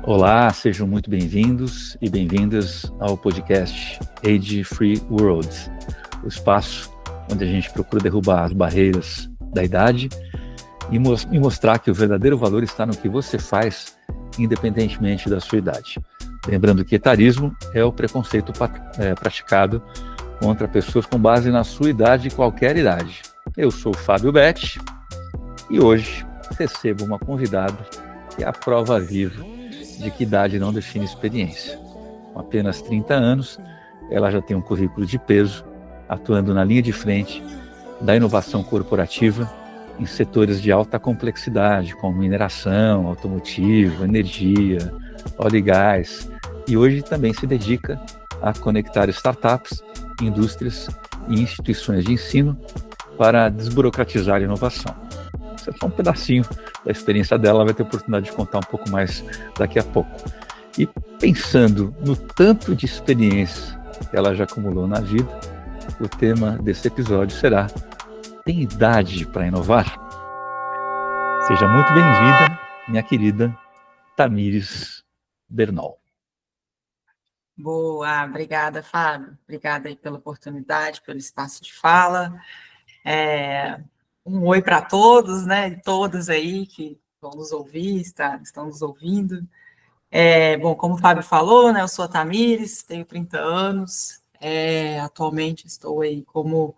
Olá, sejam muito bem-vindos e bem-vindas ao podcast Age Free Worlds, o espaço onde a gente procura derrubar as barreiras da idade e mostrar que o verdadeiro valor está no que você faz, independentemente da sua idade. Lembrando que etarismo é o preconceito praticado contra pessoas com base na sua idade e qualquer idade. Eu sou o Fábio Betti e hoje recebo uma convidada que é a prova viva de que idade não define experiência. Com apenas 30 anos, ela já tem um currículo de peso, atuando na linha de frente da inovação corporativa em setores de alta complexidade, como mineração, automotivo, energia, óleo e gás, e hoje também se dedica a conectar startups, indústrias e instituições de ensino para desburocratizar a inovação. Isso é só um pedacinho da experiência dela, ela vai ter a oportunidade de contar um pouco mais daqui a pouco. E pensando no tanto de experiência que ela já acumulou na vida, o tema desse episódio será: tem idade para inovar? Seja muito bem-vinda, minha querida Tamires Bernol. Boa, obrigada, Fábio. Obrigada aí pela oportunidade, pelo espaço de fala. Um oi para todos, né? E todas aí que vão nos ouvir, estão nos ouvindo. Bom, como o Fábio falou, né? Eu sou a Tamires, tenho 30 anos. Atualmente estou aí como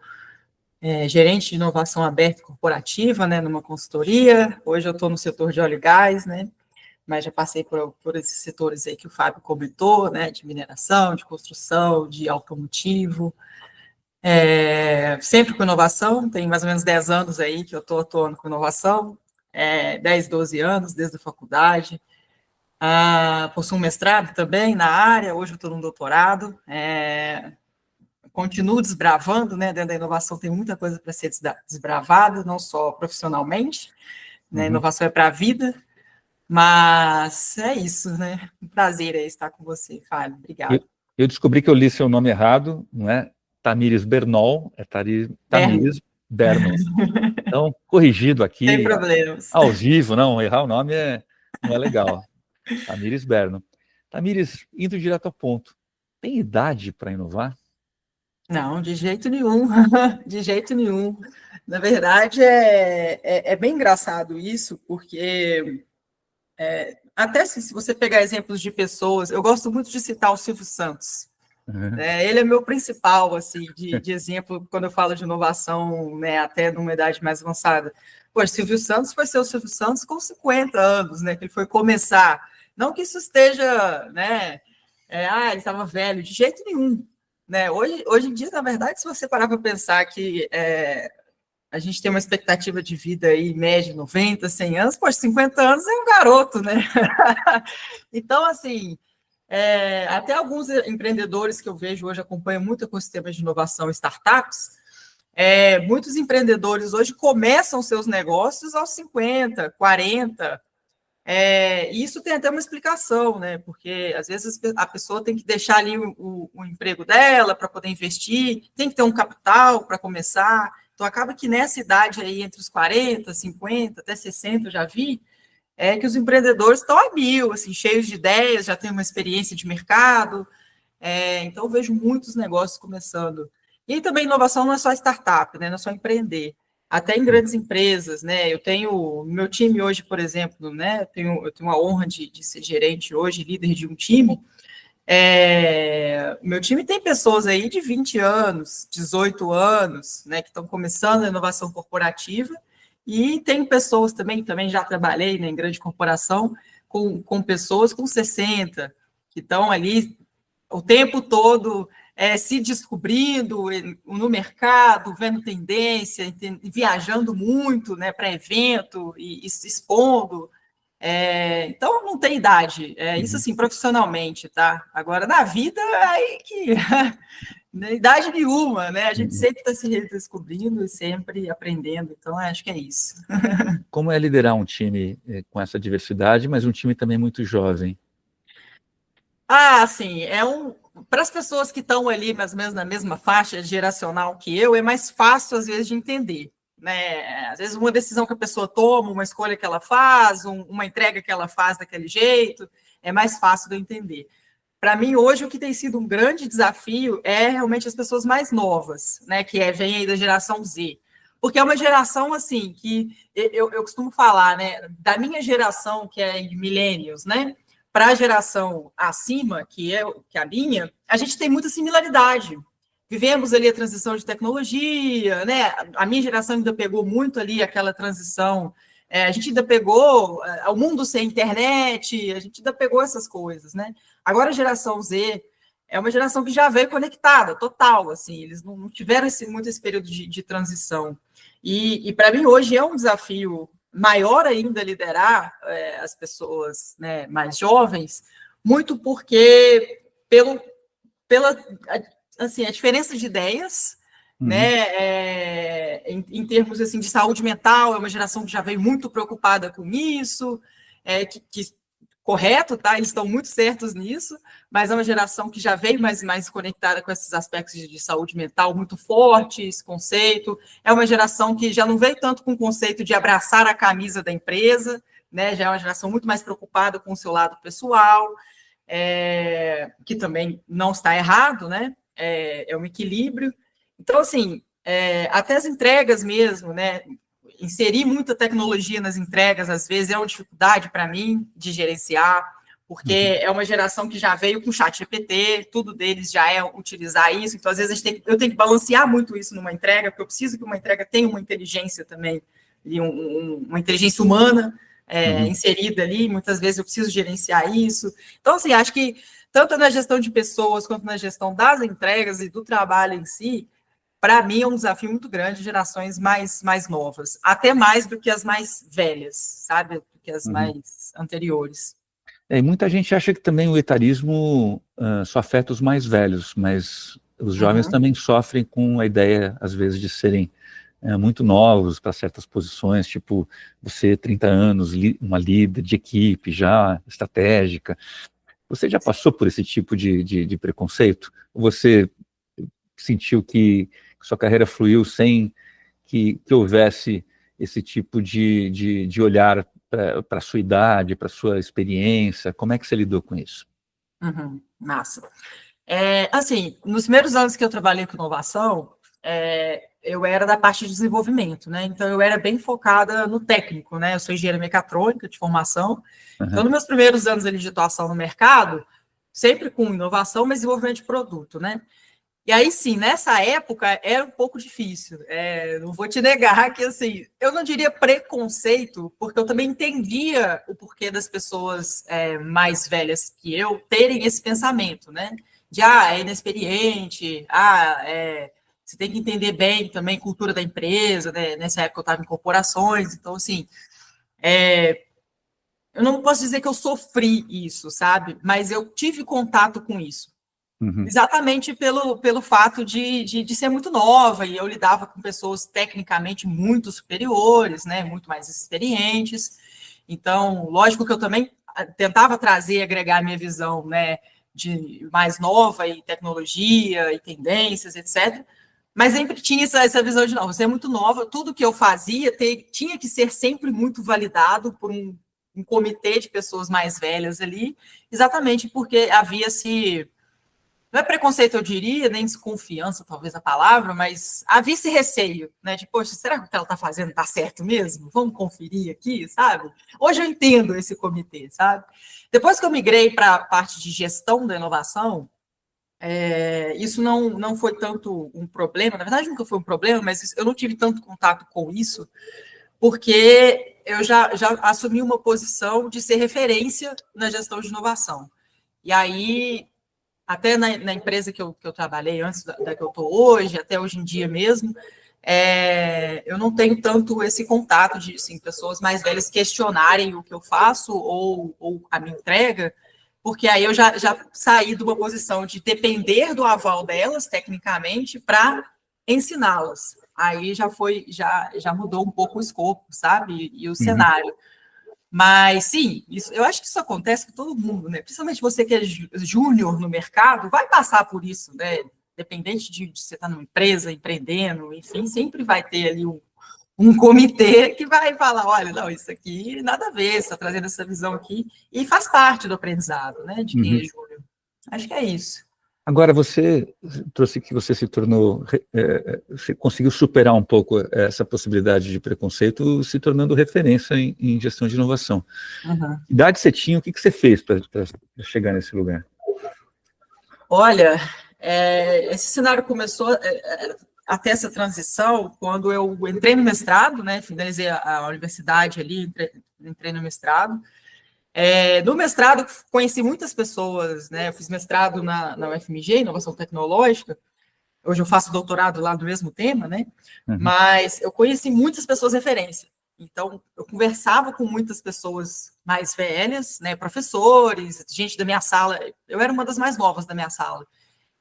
gerente de inovação aberta e corporativa, né? Numa consultoria. Hoje eu estou no setor de óleo e gás, né? Mas já passei por esses setores aí que o Fábio comentou, né? De mineração, de construção, de automotivo. Sempre com inovação, tem mais ou menos 10 anos aí que eu estou atuando com inovação, 10, 12 anos, desde a faculdade. Possuo um mestrado também na área, hoje eu estou no doutorado, continuo desbravando, né, dentro da inovação tem muita coisa para ser desbravada, não só profissionalmente, né, inovação é para a vida, mas é isso, né, um prazer aí estar com você, Fábio, obrigado. Eu descobri que eu li seu nome errado, não é Tamires Bernol, é Tamires Bernol. Então, corrigido aqui, sem problemas. ao vivo, não, errar o nome não é legal. Tamires Bernol. Tamires, indo direto ao ponto, tem idade para inovar? Não, de jeito nenhum, de jeito nenhum. Na verdade, é bem engraçado isso, porque até se você pegar exemplos de pessoas, eu gosto muito de citar o Silvio Santos. Ele é meu principal, assim, de exemplo, quando eu falo de inovação, né, até numa idade mais avançada. Pô, Silvio Santos foi ser o Silvio Santos com 50 anos, né, que ele foi começar. Não que isso esteja, né, ele estava velho, de jeito nenhum. Né? Hoje em dia, na verdade, se você parar para pensar que a gente tem uma expectativa de vida aí, média, 90, 100 anos, pô, 50 anos é um garoto, né? Então, assim, até alguns empreendedores que eu vejo hoje acompanham muito o ecossistema de inovação e startups, muitos empreendedores hoje começam seus negócios aos 50, 40, isso tem até uma explicação, né? Porque às vezes a pessoa tem que deixar ali o emprego dela para poder investir, tem que ter um capital para começar. Então acaba que nessa idade aí, entre os 40, 50, até 60, eu já vi, que os empreendedores estão a mil, assim, cheios de ideias, já têm uma experiência de mercado. Então eu vejo muitos negócios começando. E também inovação não é só startup, né? Não é só empreender. Até em grandes empresas, né? Eu tenho meu time hoje, por exemplo, né? Eu tenho a honra de ser gerente hoje, líder de um time. Meu time tem pessoas aí de 20 anos, 18 anos, né? Que estão começando a inovação corporativa. E tem pessoas também já trabalhei, né, em grande corporação, com pessoas com 60, que estão ali o tempo todo se descobrindo no mercado, vendo tendência, viajando muito, né, para evento e se expondo. Então, não tem idade. Isso, assim, profissionalmente, tá? Agora, na vida, aí que... idade nenhuma, né? A gente sempre está se redescobrindo e sempre aprendendo. Então, acho que é isso. Como é liderar um time com essa diversidade, mas um time também muito jovem? Sim, para as pessoas que estão ali mais ou menos na mesma faixa geracional que eu, é mais fácil às vezes de entender, né? Às vezes uma decisão que a pessoa toma, uma escolha que ela faz, uma entrega que ela faz daquele jeito, é mais fácil de eu entender. Para mim, hoje, o que tem sido um grande desafio é realmente as pessoas mais novas, né, que vem aí da geração Z. Porque é uma geração, assim, que eu costumo falar, né, da minha geração, que é de millennials, né, para a geração acima, que é a minha, a gente tem muita similaridade. Vivemos ali a transição de tecnologia, né, a minha geração ainda pegou muito ali aquela transição, a gente ainda pegou o mundo sem internet, a gente ainda pegou essas coisas, né? Agora a geração Z é uma geração que já veio conectada, total, assim, eles não tiveram muito esse período de transição. E para mim hoje é um desafio maior ainda liderar as pessoas, né, mais jovens, muito porque pela assim, a diferença de ideias, né, em termos assim, de saúde mental, é uma geração que já veio muito preocupada com isso, que correto, tá? Eles estão muito certos nisso, mas é uma geração que já veio mais conectada com esses aspectos de saúde mental muito forte, esse conceito. É uma geração que já não veio tanto com o conceito de abraçar a camisa da empresa, né? Já é uma geração muito mais preocupada com o seu lado pessoal, que também não está errado, né? É um equilíbrio. Então, assim, até as entregas mesmo, né? Inserir muita tecnologia nas entregas, às vezes, é uma dificuldade para mim de gerenciar, porque é uma geração que já veio com o chat GPT, tudo deles já é utilizar isso, então, às vezes, eu tenho que balancear muito isso numa entrega, porque eu preciso que uma entrega tenha uma inteligência também, e uma inteligência humana inserida ali, muitas vezes eu preciso gerenciar isso. Então, assim, acho que tanto na gestão de pessoas, quanto na gestão das entregas e do trabalho em si, para mim é um desafio muito grande, gerações mais novas, até mais do que as mais velhas, sabe? Do que as mais anteriores. E muita gente acha que também o etarismo só afeta os mais velhos, mas os jovens também sofrem com a ideia, às vezes, de serem muito novos para certas posições, tipo você, 30 anos, uma líder de equipe já estratégica. Você já passou por esse tipo de preconceito? Você sentiu que sua carreira fluiu sem que houvesse esse tipo de olhar para a sua idade, para a sua experiência? Como é que você lidou com isso? Massa. Assim, nos primeiros anos que eu trabalhei com inovação, eu era da parte de desenvolvimento, né? Então, eu era bem focada no técnico, né? Eu sou engenheira mecatrônica de formação. Então, nos meus primeiros anos ali de atuação no mercado, sempre com inovação, mas desenvolvimento de produto, né? E aí, sim, nessa época era um pouco difícil. Não vou te negar que, assim, eu não diria preconceito, porque eu também entendia o porquê das pessoas mais velhas que eu terem esse pensamento, né? De, é inexperiente, você tem que entender bem também a cultura da empresa, né? Nessa época eu estava em corporações, então, assim, eu não posso dizer que eu sofri isso, sabe? Mas eu tive contato com isso. Exatamente pelo fato de ser muito nova, e eu lidava com pessoas tecnicamente muito superiores, né, muito mais experientes. Então, lógico que eu também tentava trazer e agregar minha visão, né, de mais nova e tecnologia e tendências, etc. Mas sempre tinha essa visão de, não, você é muito nova, tudo que eu fazia tinha que ser sempre muito validado por um comitê de pessoas mais velhas ali, exatamente porque havia-se... Não é preconceito, eu diria, nem desconfiança, talvez a palavra, mas havia esse receio, né? De, poxa, será que o que ela está fazendo está certo mesmo? Vamos conferir aqui, sabe? Hoje eu entendo esse comitê, sabe? Depois que eu migrei para a parte de gestão da inovação, isso não foi tanto um problema, na verdade nunca foi um problema, mas eu não tive tanto contato com isso, porque eu já assumi uma posição de ser referência na gestão de inovação. E aí... Até na empresa que eu trabalhei antes da que eu estou hoje, até hoje em dia mesmo, eu não tenho tanto esse contato de assim, pessoas mais velhas questionarem o que eu faço ou a minha entrega, porque aí eu já saí de uma posição de depender do aval delas, tecnicamente, para ensiná-las. Aí já mudou um pouco o escopo, sabe? E o cenário. Mas, sim, eu acho que isso acontece com todo mundo, né? Principalmente você que é júnior no mercado, vai passar por isso, né? Dependente de você estar numa empresa, empreendendo, enfim, sempre vai ter ali um um comitê que vai falar, olha, não, isso aqui nada a ver, você está trazendo essa visão aqui, e faz parte do aprendizado, né, de quem é júnior. Acho que é isso. Agora, você trouxe que você se tornou, você conseguiu superar um pouco essa possibilidade de preconceito, se tornando referência em gestão de inovação. Uhum. Que idade você tinha, o que você fez para chegar nesse lugar? Olha, esse cenário começou até essa transição quando eu entrei no mestrado, né, finalizei a universidade ali, entrei no mestrado. No mestrado, conheci muitas pessoas, né? Eu fiz mestrado na UFMG, Inovação Tecnológica. Hoje eu faço doutorado lá do mesmo tema, né? Uhum. Mas eu conheci muitas pessoas referência. Então, eu conversava com muitas pessoas mais velhas, né? Professores, gente da minha sala. Eu era uma das mais novas da minha sala.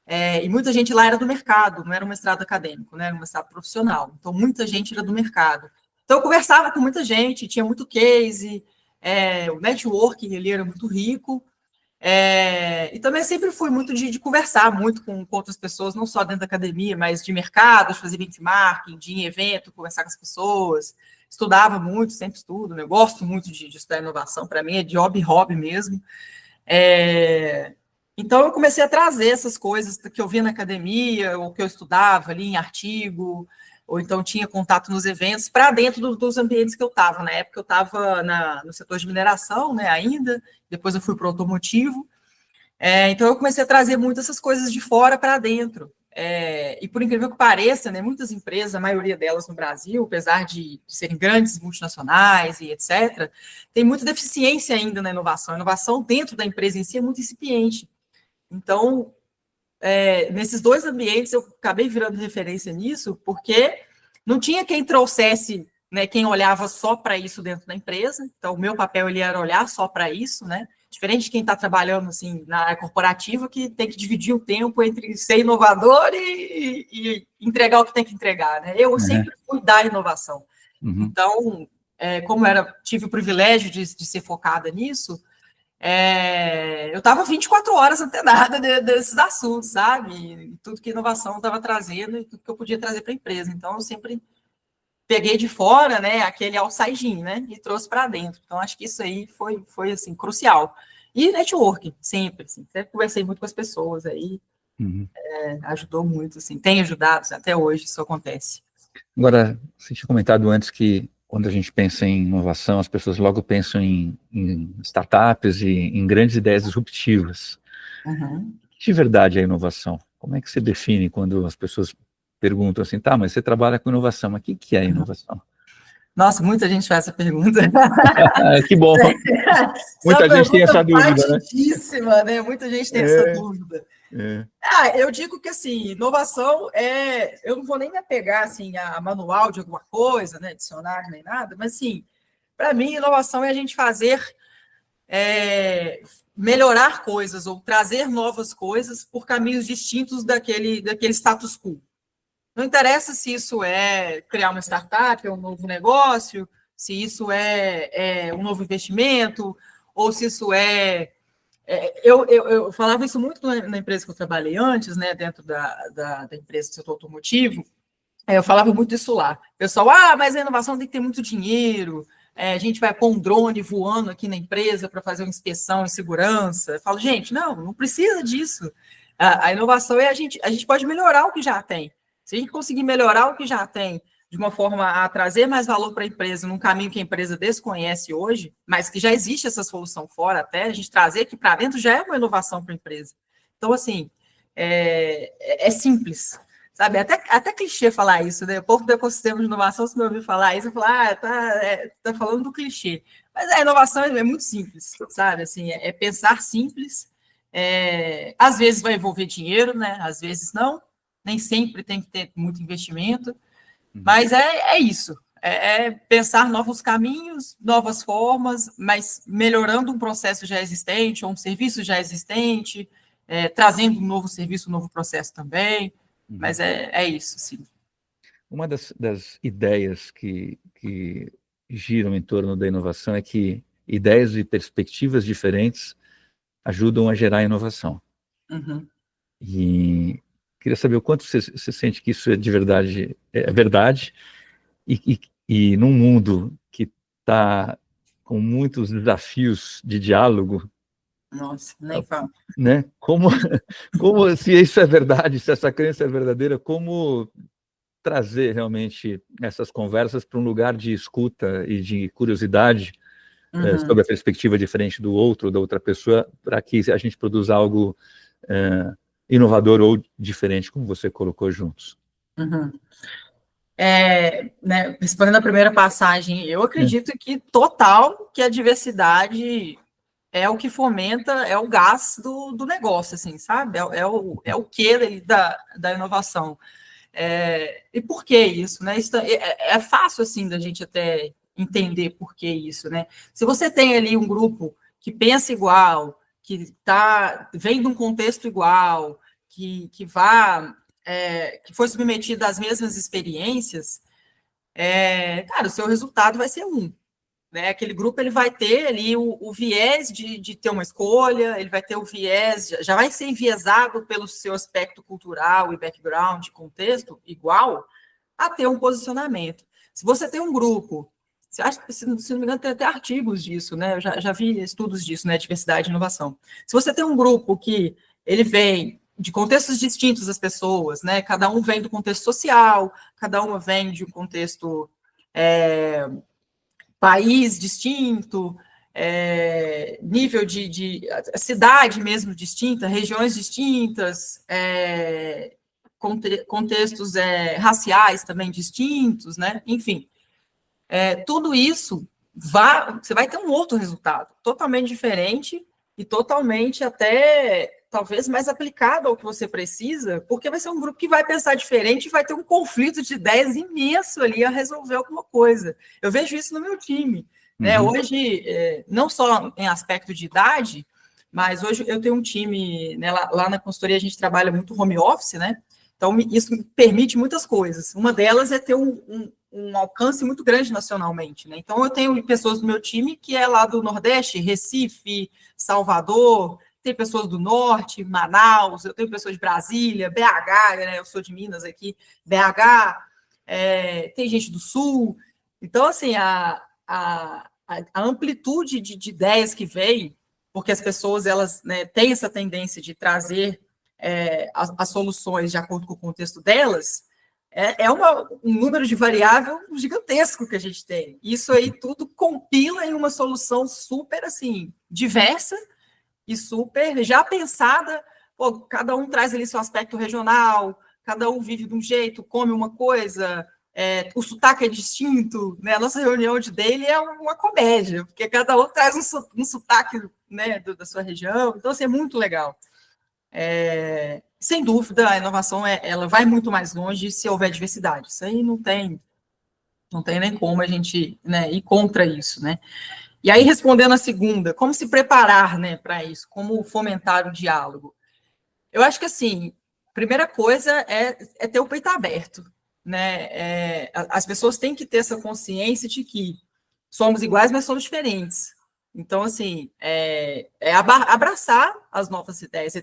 E muita gente lá era do mercado, não era um mestrado acadêmico, né? Era um mestrado profissional. Então, muita gente era do mercado. Então, eu conversava com muita gente, tinha muito case, o networking ele era muito rico, e também sempre fui muito de conversar muito com outras pessoas, não só dentro da academia, mas de mercado, de fazer benchmarking, de ir em evento, conversar com as pessoas, estudava muito, sempre estudo, né? Eu gosto muito de estudar inovação, para mim é de hobby mesmo. Então, eu comecei a trazer essas coisas que eu via na academia, ou que eu estudava ali em artigo, ou então tinha contato nos eventos, para dentro dos ambientes que eu estava. Na época, eu estava no setor de mineração, né, ainda, depois eu fui para o automotivo. Então, eu comecei a trazer muitas essas coisas de fora para dentro. E, por incrível que pareça, né, muitas empresas, a maioria delas no Brasil, apesar de serem grandes multinacionais e etc., tem muita deficiência ainda na inovação. A inovação dentro da empresa em si é muito incipiente. Então, nesses dois ambientes, eu acabei virando referência nisso, porque não tinha quem trouxesse, né, quem olhava só para isso dentro da empresa. Então, o meu papel ele era olhar só para isso, né? Diferente de quem está trabalhando assim, na área corporativa, que tem que dividir o tempo entre ser inovador e entregar o que tem que entregar, né? Eu sempre fui da inovação. Uhum. Então, como tive o privilégio de ser focada nisso, eu estava 24 horas antenada desses assuntos, sabe? Tudo que a inovação estava trazendo e tudo que eu podia trazer para a empresa. Então, eu sempre peguei de fora, né, aquele outside-in, né, e trouxe para dentro. Então, acho que isso aí foi assim, crucial. E networking, sempre, assim, sempre conversei muito com as pessoas aí, ajudou muito, assim, tem ajudado, até hoje isso acontece. Agora, você tinha comentado antes que quando a gente pensa em inovação, as pessoas logo pensam em startups e em grandes ideias disruptivas. Uhum. De verdade é a inovação? Como é que você define quando as pessoas perguntam assim, tá, mas você trabalha com inovação, mas o que é inovação? Nossa, muita gente faz essa pergunta. Que bom. Muita gente tem essa dúvida, né? Muita gente tem essa dúvida. Eu digo que, assim, inovação eu não vou nem me apegar, assim, a manual de alguma coisa, né, dicionário nem nada, mas, assim, para mim, inovação é a gente fazer, melhorar coisas ou trazer novas coisas por caminhos distintos daquele status quo. Não interessa se isso é criar uma startup, um novo negócio, se isso é um novo investimento, ou se isso eu falava isso muito na empresa que eu trabalhei antes, né, dentro da empresa do setor automotivo, eu falava muito isso lá. O pessoal, mas a inovação tem que ter muito dinheiro, a gente vai pôr um drone voando aqui na empresa para fazer uma inspeção em segurança. Eu falo, gente, não precisa disso. A inovação a gente pode melhorar o que já tem. Se a gente conseguir melhorar o que já tem de uma forma a trazer mais valor para a empresa, num caminho que a empresa desconhece hoje, mas que já existe essa solução fora até, a gente trazer aqui para dentro já é uma inovação para a empresa. Então, assim, é simples, sabe? Até clichê falar isso, né? O povo do ecossistema de inovação, se me ouvir falar isso, eu falo, tá falando do clichê. Mas a inovação é muito simples, sabe? Assim, é pensar simples, às vezes vai envolver dinheiro, né? Às vezes não, nem sempre tem que ter muito investimento, mas é isso, pensar novos caminhos, novas formas, mas melhorando um processo já existente, ou um serviço já existente, trazendo um novo serviço, um novo processo também, mas é isso, sim. Uma das ideias que giram em torno da inovação é que ideias e perspectivas diferentes ajudam a gerar inovação. Uhum. E queria saber o quanto você sente que isso é de verdade, é verdade, e E num mundo que está com muitos desafios de diálogo, Nossa, nem falo. né? Como se isso é verdade, se essa crença é verdadeira, como trazer realmente essas conversas para um lugar de escuta e de curiosidade sobre a perspectiva diferente do outro, da outra pessoa, para que a gente produza algo inovador ou diferente, como você colocou juntos. Né, respondendo a primeira passagem, eu acredito que total que a diversidade é o que fomenta, é o gás do negócio, assim, sabe? É o quê da inovação. E por que isso, né? Isso é fácil, assim, da gente até entender por que isso, né? Se você tem ali um grupo que pensa igual, que vem de um contexto igual, que foi submetido às mesmas experiências, cara, o seu resultado vai ser né? Aquele grupo ele vai ter ali o viés de ter uma escolha, ele vai ter o viés, já vai ser enviesado pelo seu aspecto cultural e background, contexto, igual a ter um posicionamento. Se você tem um grupo, você acha que, se não me engano, tem até artigos disso, né? Eu já vi estudos disso, né? Diversidade e inovação. Se você tem um grupo que ele vem de contextos distintos das pessoas, né? Cada um vem do contexto social, cada uma vem de um contexto país distinto, nível de cidade mesmo distinta, regiões distintas, contextos raciais também distintos, né? Enfim, tudo isso você vai ter um outro resultado, totalmente diferente e totalmente até talvez mais aplicado ao que você precisa, porque vai ser um grupo que vai pensar diferente e vai ter um conflito de ideias imenso ali a resolver alguma coisa. Eu vejo isso no meu time. Né? Hoje, não só em aspecto de idade, mas hoje eu tenho um time, né, lá na consultoria a gente trabalha muito home office, né? Então isso me permite muitas coisas. Uma delas é ter um alcance muito grande nacionalmente, né? Então eu tenho pessoas do meu time que é lá do Nordeste, Recife, Salvador, tem pessoas do Norte, Manaus, eu tenho pessoas de Brasília, BH, né? Eu sou de Minas aqui, BH, tem gente do Sul. Então, assim, a amplitude de ideias que vem, porque as pessoas elas, né, têm essa tendência de trazer as soluções de acordo com o contexto delas, um número de variável gigantesco que a gente tem. Isso aí tudo compila em uma solução super assim diversa e super já pensada. Pô, cada um traz ali seu aspecto regional, cada um vive de um jeito, come uma coisa, o sotaque é distinto, né? A nossa reunião de daily é uma comédia, porque cada um traz um sotaque, né, da sua região, então assim, é muito legal. Sem dúvida, a inovação ela vai muito mais longe se houver diversidade. Isso aí não tem nem como a gente, né, ir contra isso, né? E aí, respondendo a segunda, como se preparar, né, para isso? Como fomentar o diálogo? Eu acho que, assim, a primeira coisa é ter o peito aberto, né? As pessoas têm que ter essa consciência de que somos iguais, mas somos diferentes. Então, assim, abraçar as novas ideias.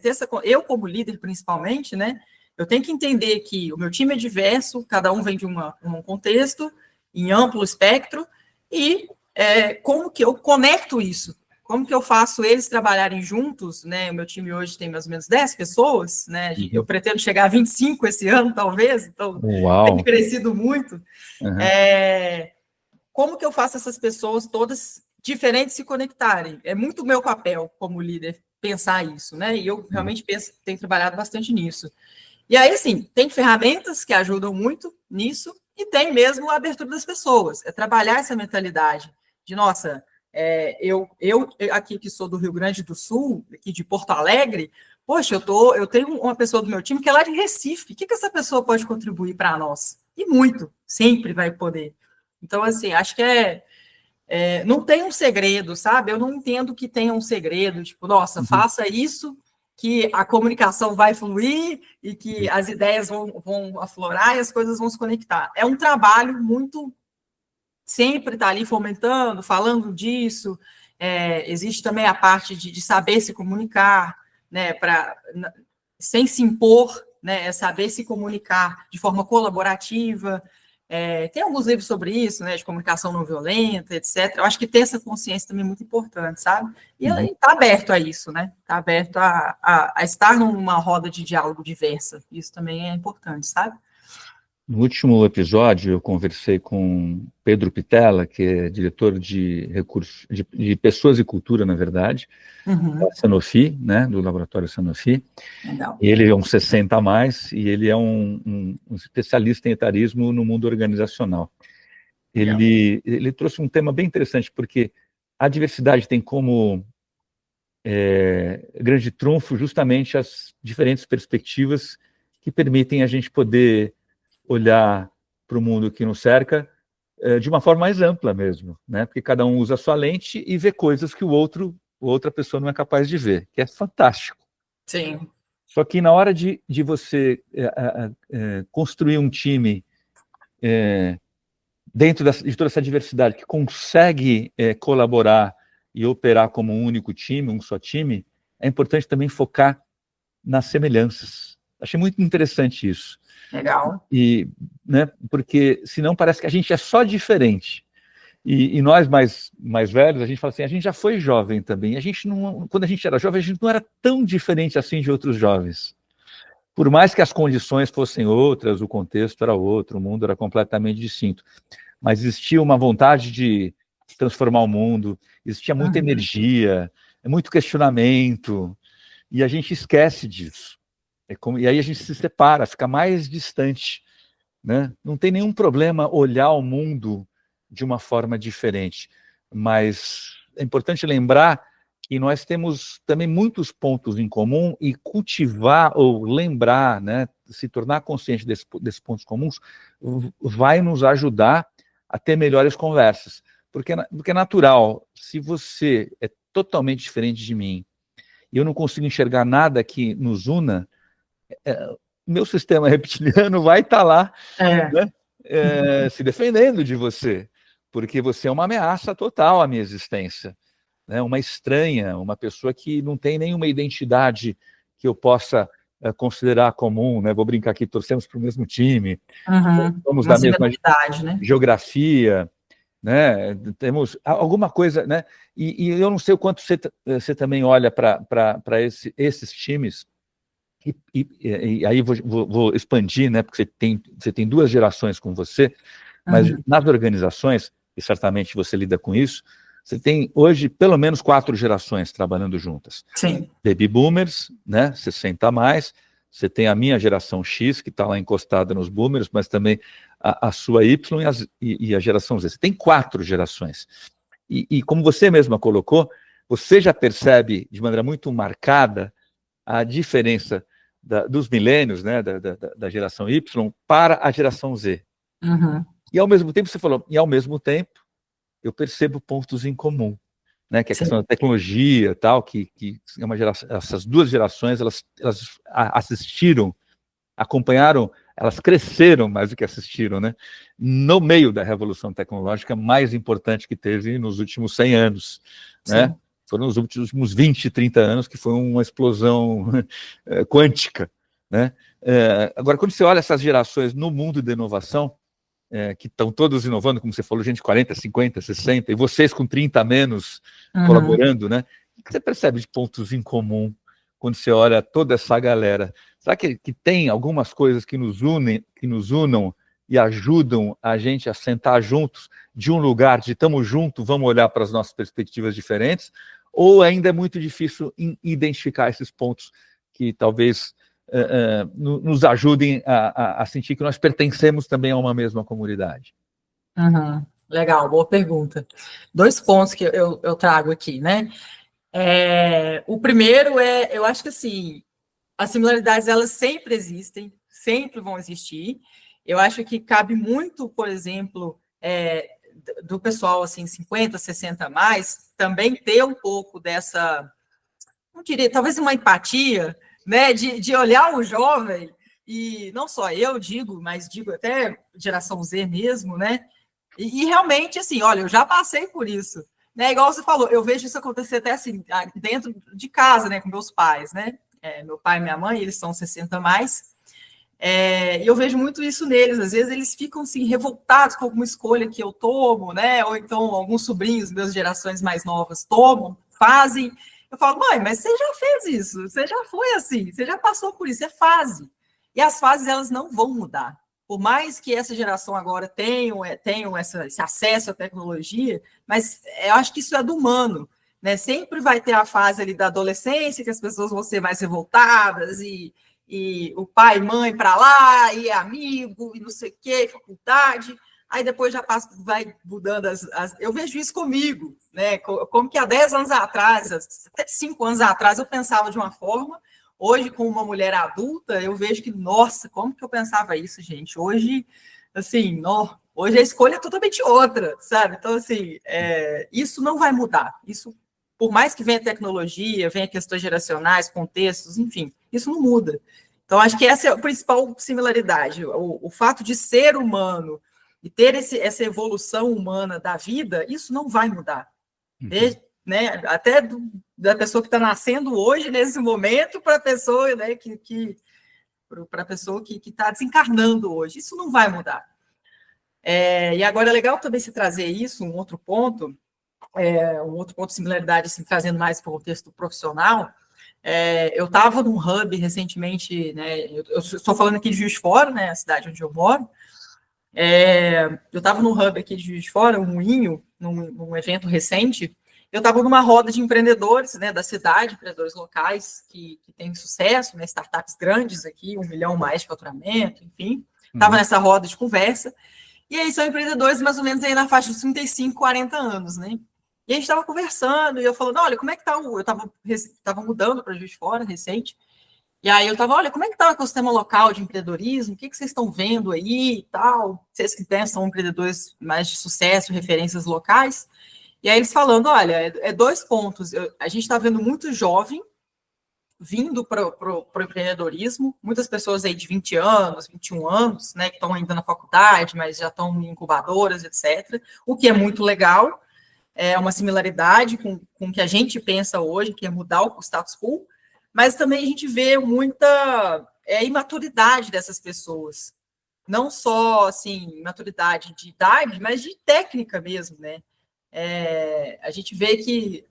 Eu, como líder, principalmente, né? Eu tenho que entender que o meu time é diverso, cada um vem de um contexto, em amplo espectro, e como que eu conecto isso? Como que eu faço eles trabalharem juntos, né? O meu time hoje tem mais ou menos 10 pessoas, né? Eu pretendo chegar a 25 esse ano, talvez, então tem crescido muito. Como que eu faço essas pessoas todas diferentes se conectarem? É muito o meu papel como líder pensar isso, né? E eu realmente tenho trabalhado bastante nisso. E aí, assim, tem ferramentas que ajudam muito nisso e tem mesmo a abertura das pessoas. É trabalhar essa mentalidade de, nossa, eu aqui que sou do Rio Grande do Sul, aqui de Porto Alegre, poxa, eu tenho uma pessoa do meu time que é lá de Recife. O que essa pessoa pode contribuir para nós? E muito, sempre vai poder. Então, assim, acho que não tem um segredo, sabe? Eu não entendo que tenha um segredo, tipo, nossa, faça isso que a comunicação vai fluir e que as ideias vão aflorar e as coisas vão se conectar. É um trabalho muito sempre estar ali fomentando, falando disso. Existe também a parte de saber se comunicar, né, sem se impor, né, saber se comunicar de forma colaborativa. Tem alguns livros sobre isso, né, de comunicação não violenta, etc. Eu acho que ter essa consciência também é muito importante, sabe? E está aberto a isso, né? Está aberto a estar numa roda de diálogo diversa. Isso também é importante, sabe? No último episódio, eu conversei com Pedro Pitella, que é diretor de recursos de pessoas e cultura, na verdade, da Sanofi, né, do laboratório Sanofi. Legal. Ele é um 60 a mais e ele é um especialista em etarismo no mundo organizacional. Ele trouxe um tema bem interessante, porque a diversidade tem como grande trunfo justamente as diferentes perspectivas que permitem a gente poder olhar para o mundo que nos cerca de uma forma mais ampla mesmo, né? Porque cada um usa a sua lente e vê coisas que outra pessoa não é capaz de ver, que é fantástico. Sim. Só que na hora de você construir um time dentro de toda essa diversidade, que consegue colaborar e operar como um único time, um só time, é importante também focar nas semelhanças. Achei muito interessante isso. Legal. Né, porque senão parece que a gente é só diferente. E nós mais velhos, a gente fala assim, a gente já foi jovem também. Quando a gente era jovem, a gente não era tão diferente assim de outros jovens. Por mais que as condições fossem outras, o contexto era outro, o mundo era completamente distinto. Mas existia uma vontade de transformar o mundo, existia muita energia, muito questionamento, e a gente esquece disso. E aí a gente se separa, fica mais distante, né? Não tem nenhum problema olhar o mundo de uma forma diferente, mas é importante lembrar que nós temos também muitos pontos em comum e cultivar ou lembrar, né, se tornar consciente desses pontos comuns, vai nos ajudar a ter melhores conversas. Porque é natural, se você é totalmente diferente de mim e eu não consigo enxergar nada que nos una, meu sistema reptiliano vai estar lá, né, se defendendo de você, porque você é uma ameaça total à minha existência, né, uma estranha, uma pessoa que não tem nenhuma identidade que eu possa considerar comum, né? Vou brincar aqui, torcemos para o mesmo time, somos da mesma né? geografia, né? Temos alguma coisa, né? E eu não sei o quanto você também olha para esses times. E aí vou expandir, né? Porque você tem duas gerações com você, mas nas organizações, e certamente você lida com isso, você tem hoje pelo menos 4 gerações trabalhando juntas. Sim. Baby Boomers, né? 60 a mais. Você tem a minha geração X, que está lá encostada nos Boomers, mas também a sua Y e a geração Z. Você tem 4 gerações. E como você mesma colocou, você já percebe de maneira muito marcada a diferença dos milênios, né, da geração Y para a geração Z. E ao mesmo tempo, você falou, e ao mesmo tempo, eu percebo pontos em comum, né, que é a questão da tecnologia, tal, que é uma geração, essas duas gerações, elas assistiram, acompanharam, elas cresceram mais do que assistiram, né, no meio da revolução tecnológica mais importante que teve nos últimos 100 anos, né? Foram os últimos 20, 30 anos que foi uma explosão quântica, né? Agora, quando você olha essas gerações no mundo da inovação, que estão todos inovando, como você falou, gente de 40, 50, 60, e vocês com 30 a menos colaborando, né? O que você percebe de pontos em comum quando você olha toda essa galera? Será que tem algumas coisas que nos unam e ajudam a gente a sentar juntos de um lugar de estamos juntos, vamos olhar para as nossas perspectivas diferentes? Ou ainda é muito difícil identificar esses pontos que talvez nos ajudem a sentir que nós pertencemos também a uma mesma comunidade? Legal, boa pergunta. 2 pontos que eu trago aqui, né? O primeiro eu acho que assim, as similaridades elas sempre existem, sempre vão existir. Eu acho que cabe muito, por exemplo, do pessoal assim 50, 60 a mais, também ter um pouco dessa, não diria, talvez uma empatia, né, de olhar o jovem, e não só eu digo, mas digo até geração Z mesmo, né, e realmente, assim, olha, eu já passei por isso, né, igual você falou, eu vejo isso acontecer até assim, dentro de casa, né, com meus pais, né, meu pai e minha mãe, eles são 60 a mais, E eu vejo muito isso neles. Às vezes eles ficam assim, revoltados com alguma escolha que eu tomo, né? Ou então alguns sobrinhos, meus gerações mais novas, tomam, fazem. Eu falo, mãe, mas você já fez isso, você já foi assim, você já passou por isso, é fase. E as fases, elas não vão mudar. Por mais que essa geração agora tenham esse acesso à tecnologia, mas eu acho que isso é do humano, né? Sempre vai ter a fase ali da adolescência, que as pessoas vão ser mais revoltadas, e o pai e mãe para lá, e amigo, e não sei o quê, faculdade. Aí depois já passa, vai mudando eu vejo isso comigo, né? Como que há 10 anos atrás, até 5 anos atrás, eu pensava de uma forma, hoje, com uma mulher adulta, eu vejo que, nossa, como que eu pensava isso, gente? Hoje, assim, hoje a escolha é totalmente outra, sabe? Então, assim, isso não vai mudar. Isso, por mais que venha tecnologia, venha questões geracionais, contextos, enfim, isso não muda. Então, acho que essa é a principal similaridade. O fato de ser humano e ter essa evolução humana da vida, isso não vai mudar. Né? Até da pessoa que está nascendo hoje, nesse momento, para a pessoa, né, para a pessoa que está desencarnando hoje. Isso não vai mudar. E agora é legal também se trazer isso, um outro ponto de similaridade, assim, trazendo mais para o contexto profissional. Eu estava num hub recentemente, né, eu estou falando aqui de Juiz de Fora, né, a cidade onde eu moro. Eu estava num hub aqui de Juiz de Fora, um Moinho, num evento recente. Eu estava numa roda de empreendedores, né, da cidade, empreendedores locais que têm sucesso, né, startups grandes aqui, 1 milhão mais de faturamento, enfim. Estava nessa roda de conversa. E aí são empreendedores mais ou menos aí na faixa dos 35, 40 anos, né? E a gente estava conversando, e eu falando, olha, como é que tá eu estava mudando para Juiz de Fora, recente, e aí eu estava, olha, como é que está o ecossistema local de empreendedorismo, o que vocês estão vendo aí e tal, vocês que são empreendedores mais de sucesso, referências locais, e aí eles falando, olha, 2 pontos, a gente está vendo muito jovem vindo para o empreendedorismo, muitas pessoas aí de 20 anos, 21 anos, né, que estão ainda na faculdade, mas já estão em incubadoras, etc., o que é muito legal, é uma similaridade com o que a gente pensa hoje, que é mudar o status quo, mas também a gente vê muita imaturidade dessas pessoas, não só, assim, maturidade de idade, mas de técnica mesmo, né? A gente vê que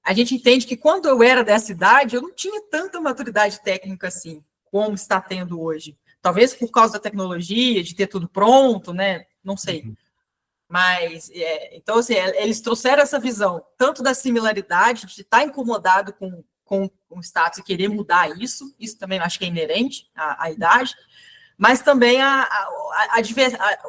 a gente entende que quando eu era dessa idade, eu não tinha tanta maturidade técnica assim, como está tendo hoje. Talvez por causa da tecnologia, de ter tudo pronto, né? Não sei. Mas, então, assim, eles trouxeram essa visão, tanto da similaridade, de estar incomodado com o status e querer mudar isso também acho que é inerente à idade, mas também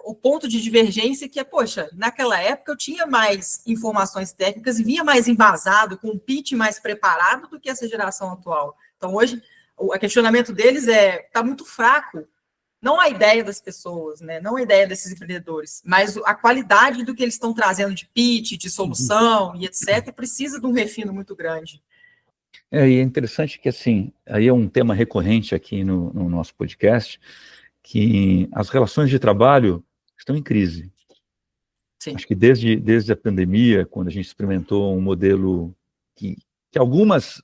o ponto de divergência que é, poxa, naquela época eu tinha mais informações técnicas e vinha mais embasado, com um pitch mais preparado do que essa geração atual. Então, hoje, o questionamento deles está muito fraco, não a ideia das pessoas, né? Não a ideia desses empreendedores, mas a qualidade do que eles estão trazendo de pitch, de solução e etc., precisa de um refino muito grande. E é interessante que, assim, aí é um tema recorrente aqui no nosso podcast, que as relações de trabalho estão em crise. Sim. Acho que desde a pandemia, quando a gente experimentou um modelo que algumas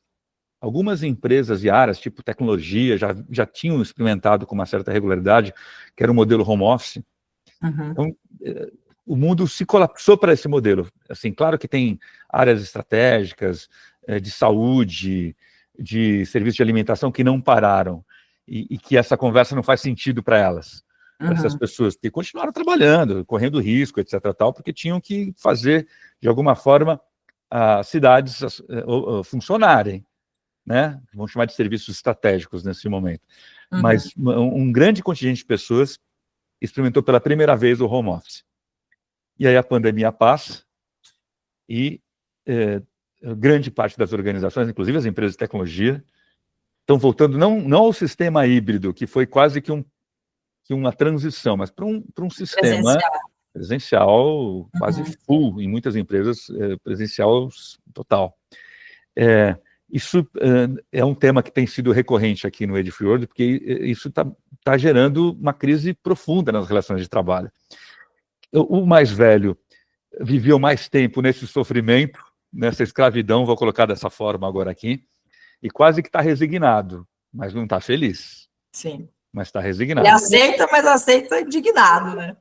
empresas e áreas, tipo tecnologia, já tinham experimentado com uma certa regularidade, que era o modelo home office. Uhum. Então, o mundo se colapsou para esse modelo. Assim, claro que tem áreas estratégicas de saúde, de serviço de alimentação que não pararam e que essa conversa não faz sentido para elas, para essas pessoas, que continuaram trabalhando, correndo risco, etc., tal, porque tinham que fazer, de alguma forma, as cidades funcionarem, né? Vamos chamar de serviços estratégicos nesse momento. Mas um grande contingente de pessoas experimentou pela primeira vez o home office. E aí a pandemia passa e grande parte das organizações, inclusive as empresas de tecnologia, estão voltando não ao sistema híbrido, que foi quase que uma transição, mas para um sistema presencial quase full, em muitas empresas, presencial total. Isso é um tema que tem sido recorrente aqui no Age Free World, porque isso está gerando uma crise profunda nas relações de trabalho. O mais velho viveu mais tempo nesse sofrimento, nessa escravidão, vou colocar dessa forma agora aqui, e quase que está resignado, mas não está feliz. Sim. mas está Ele resignado. aceita, mas aceita indignado, né?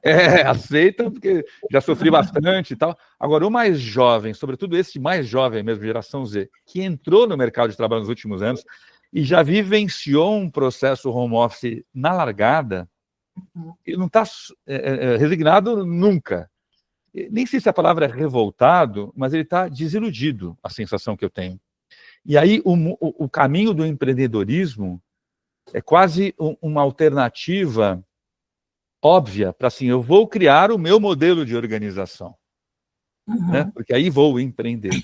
Aceita, porque já sofri bastante e tal. Agora, o mais jovem, sobretudo esse mais jovem mesmo, geração Z, que entrou no mercado de trabalho nos últimos anos e já vivenciou um processo home office na largada, ele não está resignado nunca. Nem sei se a palavra é revoltado, mas ele está desiludido, a sensação que eu tenho. E aí o caminho do empreendedorismo é quase uma alternativa óbvia para assim, eu vou criar o meu modelo de organização, né? Porque aí vou empreender.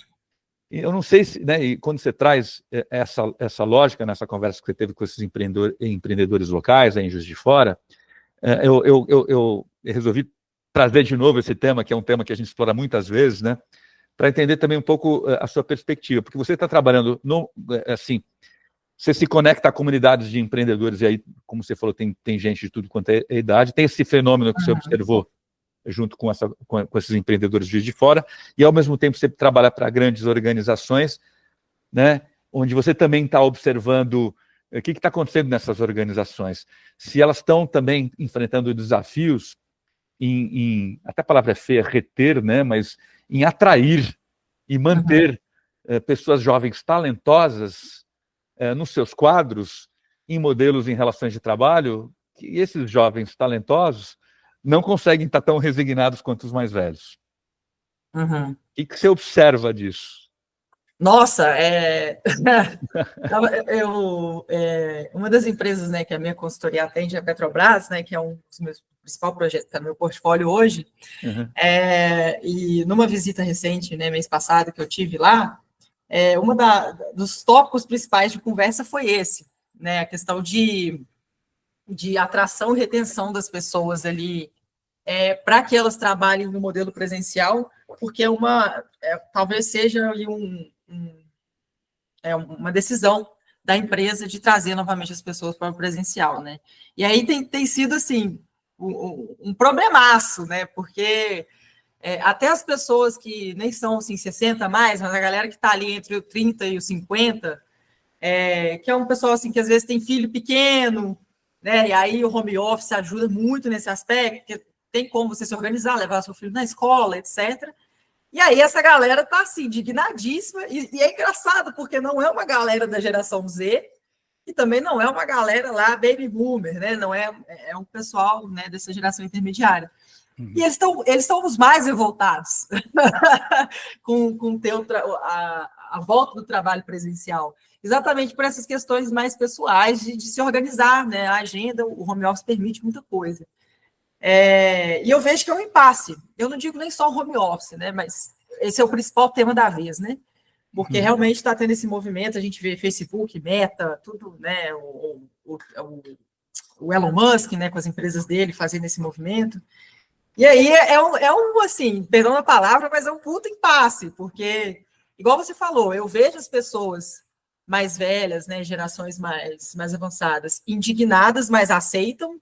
E eu não sei se, né, e quando você traz essa lógica nessa conversa que você teve com esses empreendedores locais, aí em Juiz de Fora, eu resolvi trazer de novo esse tema, que é um tema que a gente explora muitas vezes, né, para entender também um pouco a sua perspectiva, porque você está trabalhando, assim, você se conecta a comunidades de empreendedores, e aí, como você falou, tem gente de tudo quanto é idade, tem esse fenômeno que você observou junto com esses empreendedores de Juiz de Fora, e ao mesmo tempo você trabalha para grandes organizações, né, onde você também está observando o que está acontecendo nessas organizações, se elas estão também enfrentando desafios até a palavra é feia, reter, né, mas em atrair e manter pessoas jovens talentosas nos seus quadros, em modelos em relações de trabalho, que esses jovens talentosos não conseguem estar tão resignados quanto os mais velhos. O que você observa disso? Nossa, uma das empresas, né, que a minha consultoria atende é a Petrobras, né, que é um dos meus principais projetos, que está no meu portfólio hoje, e numa visita recente, né, mês passado, que eu tive lá, dos tópicos principais de conversa foi esse, né, a questão de atração e retenção das pessoas ali, para que elas trabalhem no modelo presencial, porque talvez seja ali uma decisão da empresa de trazer novamente as pessoas para o presencial, né? E aí tem sido, assim, um problemaço, né? Porque até as pessoas que nem são, assim, 60 a mais, mas a galera que está ali entre o 30 e os 50, que é um pessoal, assim, que às vezes tem filho pequeno, né? E aí o home office ajuda muito nesse aspecto, porque tem como você se organizar, levar seu filho na escola, etc. E aí essa galera tá assim, indignadíssima, e é engraçado, porque não é uma galera da geração Z, e também não é uma galera lá baby boomer, né? Não é um pessoal, né, dessa geração intermediária. E eles são os mais revoltados com ter a volta do trabalho presencial, exatamente por essas questões mais pessoais de se organizar, né? A agenda, o home office permite muita coisa. E eu vejo que é um impasse. Eu não digo nem só home office, né? Mas esse é o principal tema da vez, né? Porque realmente está tendo esse movimento, a gente vê Facebook, Meta, tudo, né? O Elon Musk, né? Com as empresas dele fazendo esse movimento. E aí assim, perdão a palavra, mas é um puta impasse, porque, igual você falou, eu vejo as pessoas mais velhas, né? Gerações mais avançadas, indignadas, mas aceitam.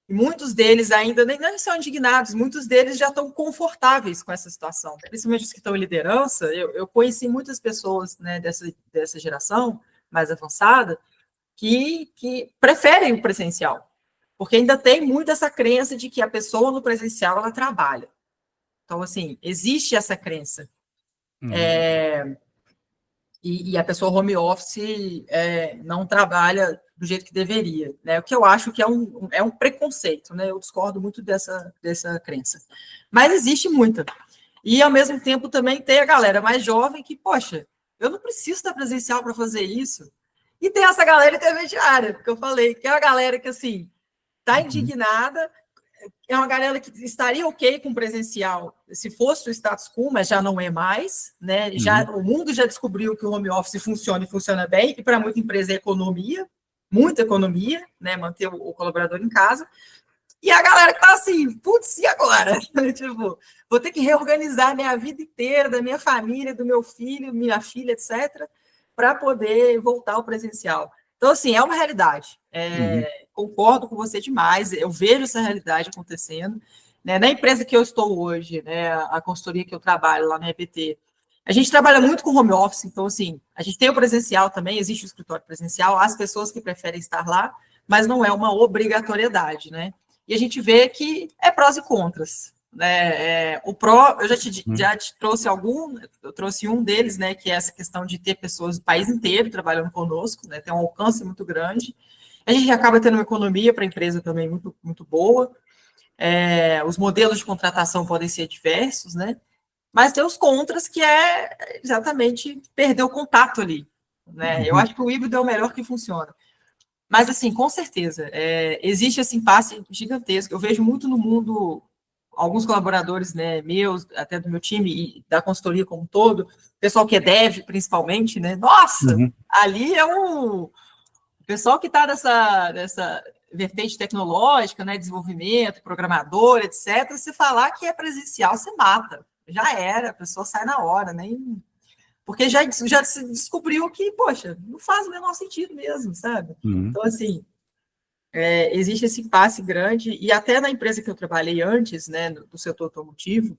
E muitos deles ainda nem são indignados, muitos deles já estão confortáveis com essa situação, principalmente os que estão em liderança. Eu conheci muitas pessoas, né, dessa geração mais avançada que preferem o presencial, porque ainda tem muito essa crença de que a pessoa no presencial ela trabalha. Então, assim, existe essa crença. E a pessoa home office não trabalha do jeito que deveria, né? O que eu acho que é um preconceito, né? Eu discordo muito dessa crença. Mas existe muita. E, ao mesmo tempo, também tem a galera mais jovem que, poxa, eu não preciso estar presencial para fazer isso. E tem essa galera intermediária, que eu falei, que é a galera que, assim, está indignada, é uma galera que estaria ok com presencial se fosse o status quo, mas já não é mais, né? O mundo já descobriu que o home office funciona e funciona bem, e para muita empresa é economia, muita economia, né? Manter o colaborador em casa. E a galera que está assim, putz, e agora? Tipo, vou ter que reorganizar minha vida inteira, da minha família, do meu filho, minha filha, etc., para poder voltar ao presencial. Então, assim, é uma realidade. Concordo com você demais, eu vejo essa realidade acontecendo. Né? Na empresa que eu estou hoje, né, a consultoria que eu trabalho lá na EPT, a gente trabalha muito com home office, então, assim, a gente tem o presencial também, existe o escritório presencial, as pessoas que preferem estar lá, mas não é uma obrigatoriedade, né? E a gente vê que é prós e contras, né? O pró, eu já te trouxe eu trouxe um deles, né, que é essa questão de ter pessoas do país inteiro trabalhando conosco, né, tem um alcance muito grande. A gente acaba tendo uma economia para a empresa também muito, muito boa. Os modelos de contratação podem ser diversos, né? Mas tem os contras, que é exatamente perder o contato ali, né? Eu acho que o híbrido é o melhor que funciona. Mas, assim, com certeza, existe esse impasse gigantesco. Eu vejo muito no mundo, alguns colaboradores, né, meus, até do meu time e da consultoria como um todo, pessoal que é dev, principalmente, né? Nossa, ali é o pessoal que está nessa vertente tecnológica, né, desenvolvimento, programador, etc., se falar que é presencial, você mata. Já era, a pessoa sai na hora, nem... Porque já se descobriu que, poxa, não faz o menor sentido mesmo, sabe? Então, assim, existe esse impasse grande, e até na empresa que eu trabalhei antes, né, do setor automotivo,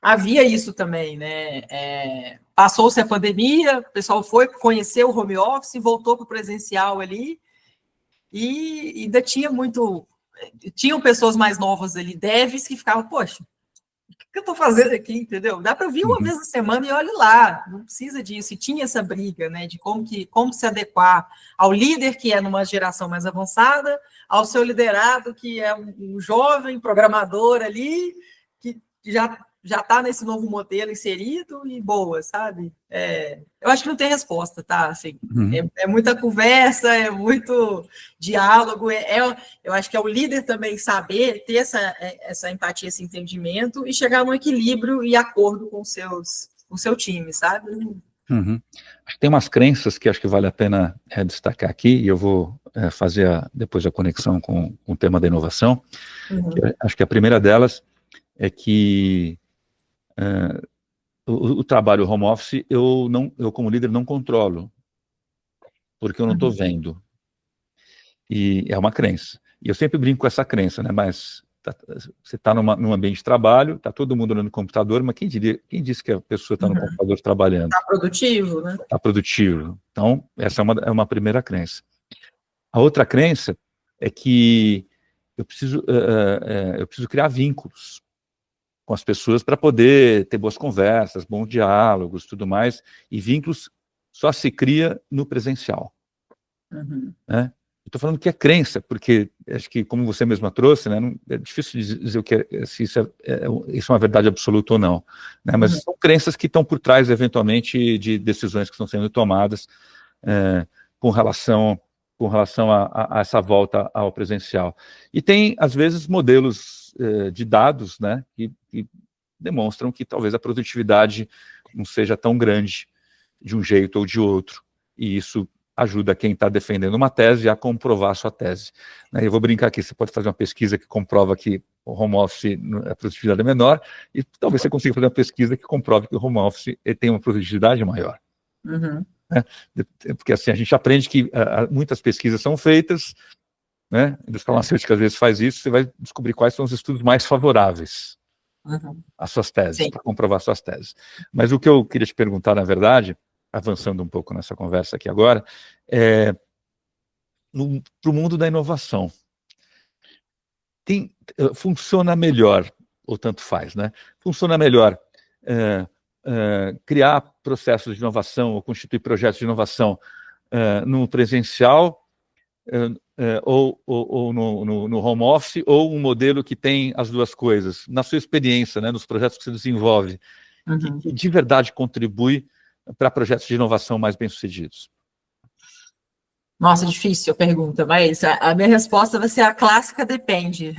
havia isso também, né? Passou-se a pandemia, o pessoal foi conhecer o home office, voltou para o presencial ali, e ainda tinham pessoas mais novas ali, devs, que ficavam, poxa, o que eu estou fazendo aqui, entendeu? Dá para vir uma vez na semana e olhe lá, não precisa disso. E tinha essa briga, né, de como se adequar ao líder, que é numa geração mais avançada, ao seu liderado, que é um jovem programador ali, que já está nesse novo modelo inserido e boa, sabe? Eu acho que não tem resposta, tá? Assim, é muita conversa, é muito diálogo, eu acho que é o líder também saber ter essa empatia, esse entendimento e chegar num equilíbrio e acordo com o seu time, sabe? Acho que tem umas crenças que acho que vale a pena destacar aqui, e eu vou fazer depois a conexão com o tema da inovação. Acho que a primeira delas é que o trabalho home office eu como líder não controlo, porque eu não estou vendo. E é uma crença. E eu sempre brinco com essa crença, né? Mas você está num ambiente de trabalho, está todo mundo olhando no computador, mas quem disse que a pessoa está no computador trabalhando? Está produtivo, né? Está produtivo. Então, essa é uma primeira crença. A outra crença é que eu preciso criar vínculos com as pessoas para poder ter boas conversas, bons diálogos, tudo mais, e vínculos só se cria no presencial. Né? Estou falando que é crença, porque acho que, como você mesma trouxe, né, é difícil dizer se isso é uma verdade absoluta ou não, né, mas são crenças que estão por trás, eventualmente, de decisões que estão sendo tomadas com relação a essa volta ao presencial. E tem, às vezes, modelos de dados, né, que demonstram que talvez a produtividade não seja tão grande de um jeito ou de outro, e isso ajuda quem está defendendo uma tese a comprovar a sua tese. Eu vou brincar aqui, você pode fazer uma pesquisa que comprova que o home office, a produtividade é menor, e talvez você consiga fazer uma pesquisa que comprove que o home office tem uma produtividade maior. Porque assim, a gente aprende que muitas pesquisas são feitas, né? A indústria farmacêutica às vezes faz isso, você vai descobrir quais são os estudos mais favoráveis às suas teses, para comprovar suas teses. Mas o que eu queria te perguntar, na verdade, avançando um pouco nessa conversa aqui agora, para o mundo da inovação. Funciona melhor, ou tanto faz, né? Funciona melhor criar processos de inovação ou constituir projetos de inovação no presencial ou no home office, ou um modelo que tem as duas coisas, na sua experiência, né, nos projetos que você desenvolve, que de verdade contribui para projetos de inovação mais bem-sucedidos? Nossa, difícil a pergunta, mas a minha resposta vai ser a clássica depende.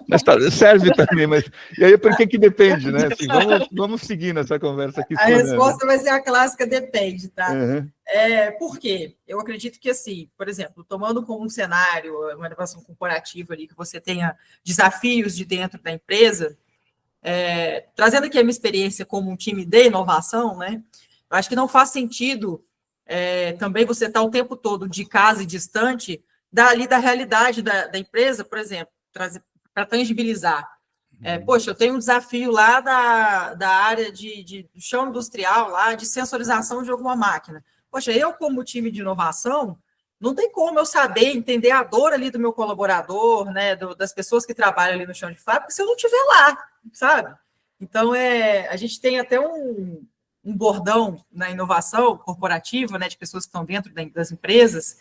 Mas serve também, mas e aí por que depende, né? Assim, vamos seguir nessa conversa aqui. A resposta vai ser a clássica depende, tá? Por quê? Eu acredito que, assim, por exemplo, tomando como um cenário, uma inovação corporativa ali, que você tenha desafios de dentro da empresa, trazendo aqui a minha experiência como um time de inovação, né? Eu acho que não faz sentido também você estar o tempo todo de casa e distante da realidade da empresa, por exemplo, para tangibilizar. Poxa, eu tenho um desafio lá da área do chão industrial, lá de sensorização de alguma máquina. Poxa, eu, como time de inovação, não tem como eu saber entender a dor ali do meu colaborador, né, das pessoas que trabalham ali no chão de fábrica, se eu não estiver lá, sabe? Então, a gente tem até um bordão na inovação corporativa, né, de pessoas que estão dentro das empresas,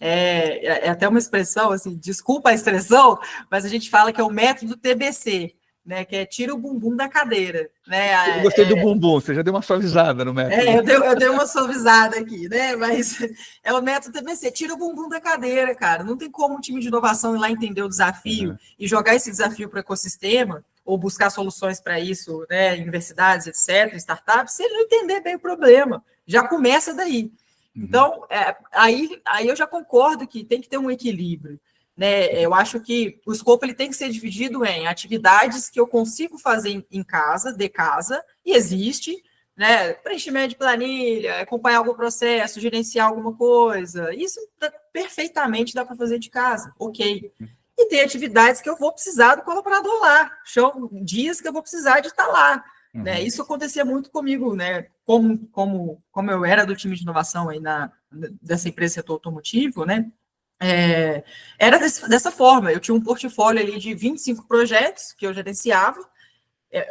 é até uma expressão, assim, desculpa a expressão, mas a gente fala que é o método TBC, né, que é tira o bumbum da cadeira. Né? Eu gostei do bumbum, você já deu uma suavizada no método. Eu dei uma suavizada aqui, né? Mas é o método TBC, tira o bumbum da cadeira, cara. Não tem como um time de inovação ir lá entender o desafio e jogar esse desafio para o ecossistema, ou buscar soluções para isso, né? Universidades, etc., startups, se ele não entender bem o problema. Já começa daí. Então, aí eu já concordo que tem que ter um equilíbrio. Né? Eu acho que o escopo ele tem que ser dividido em atividades que eu consigo fazer em casa, de casa, e existe, né? Preenchimento de planilha, acompanhar algum processo, gerenciar alguma coisa. Isso perfeitamente dá para fazer de casa, ok. E tem atividades que eu vou precisar do colaborador lá, dias que eu vou precisar de estar lá. Né? Isso acontecia muito comigo, né? Como eu era do time de inovação aí dessa empresa setor automotivo, né? Era dessa forma, eu tinha um portfólio ali de 25 projetos que eu gerenciava,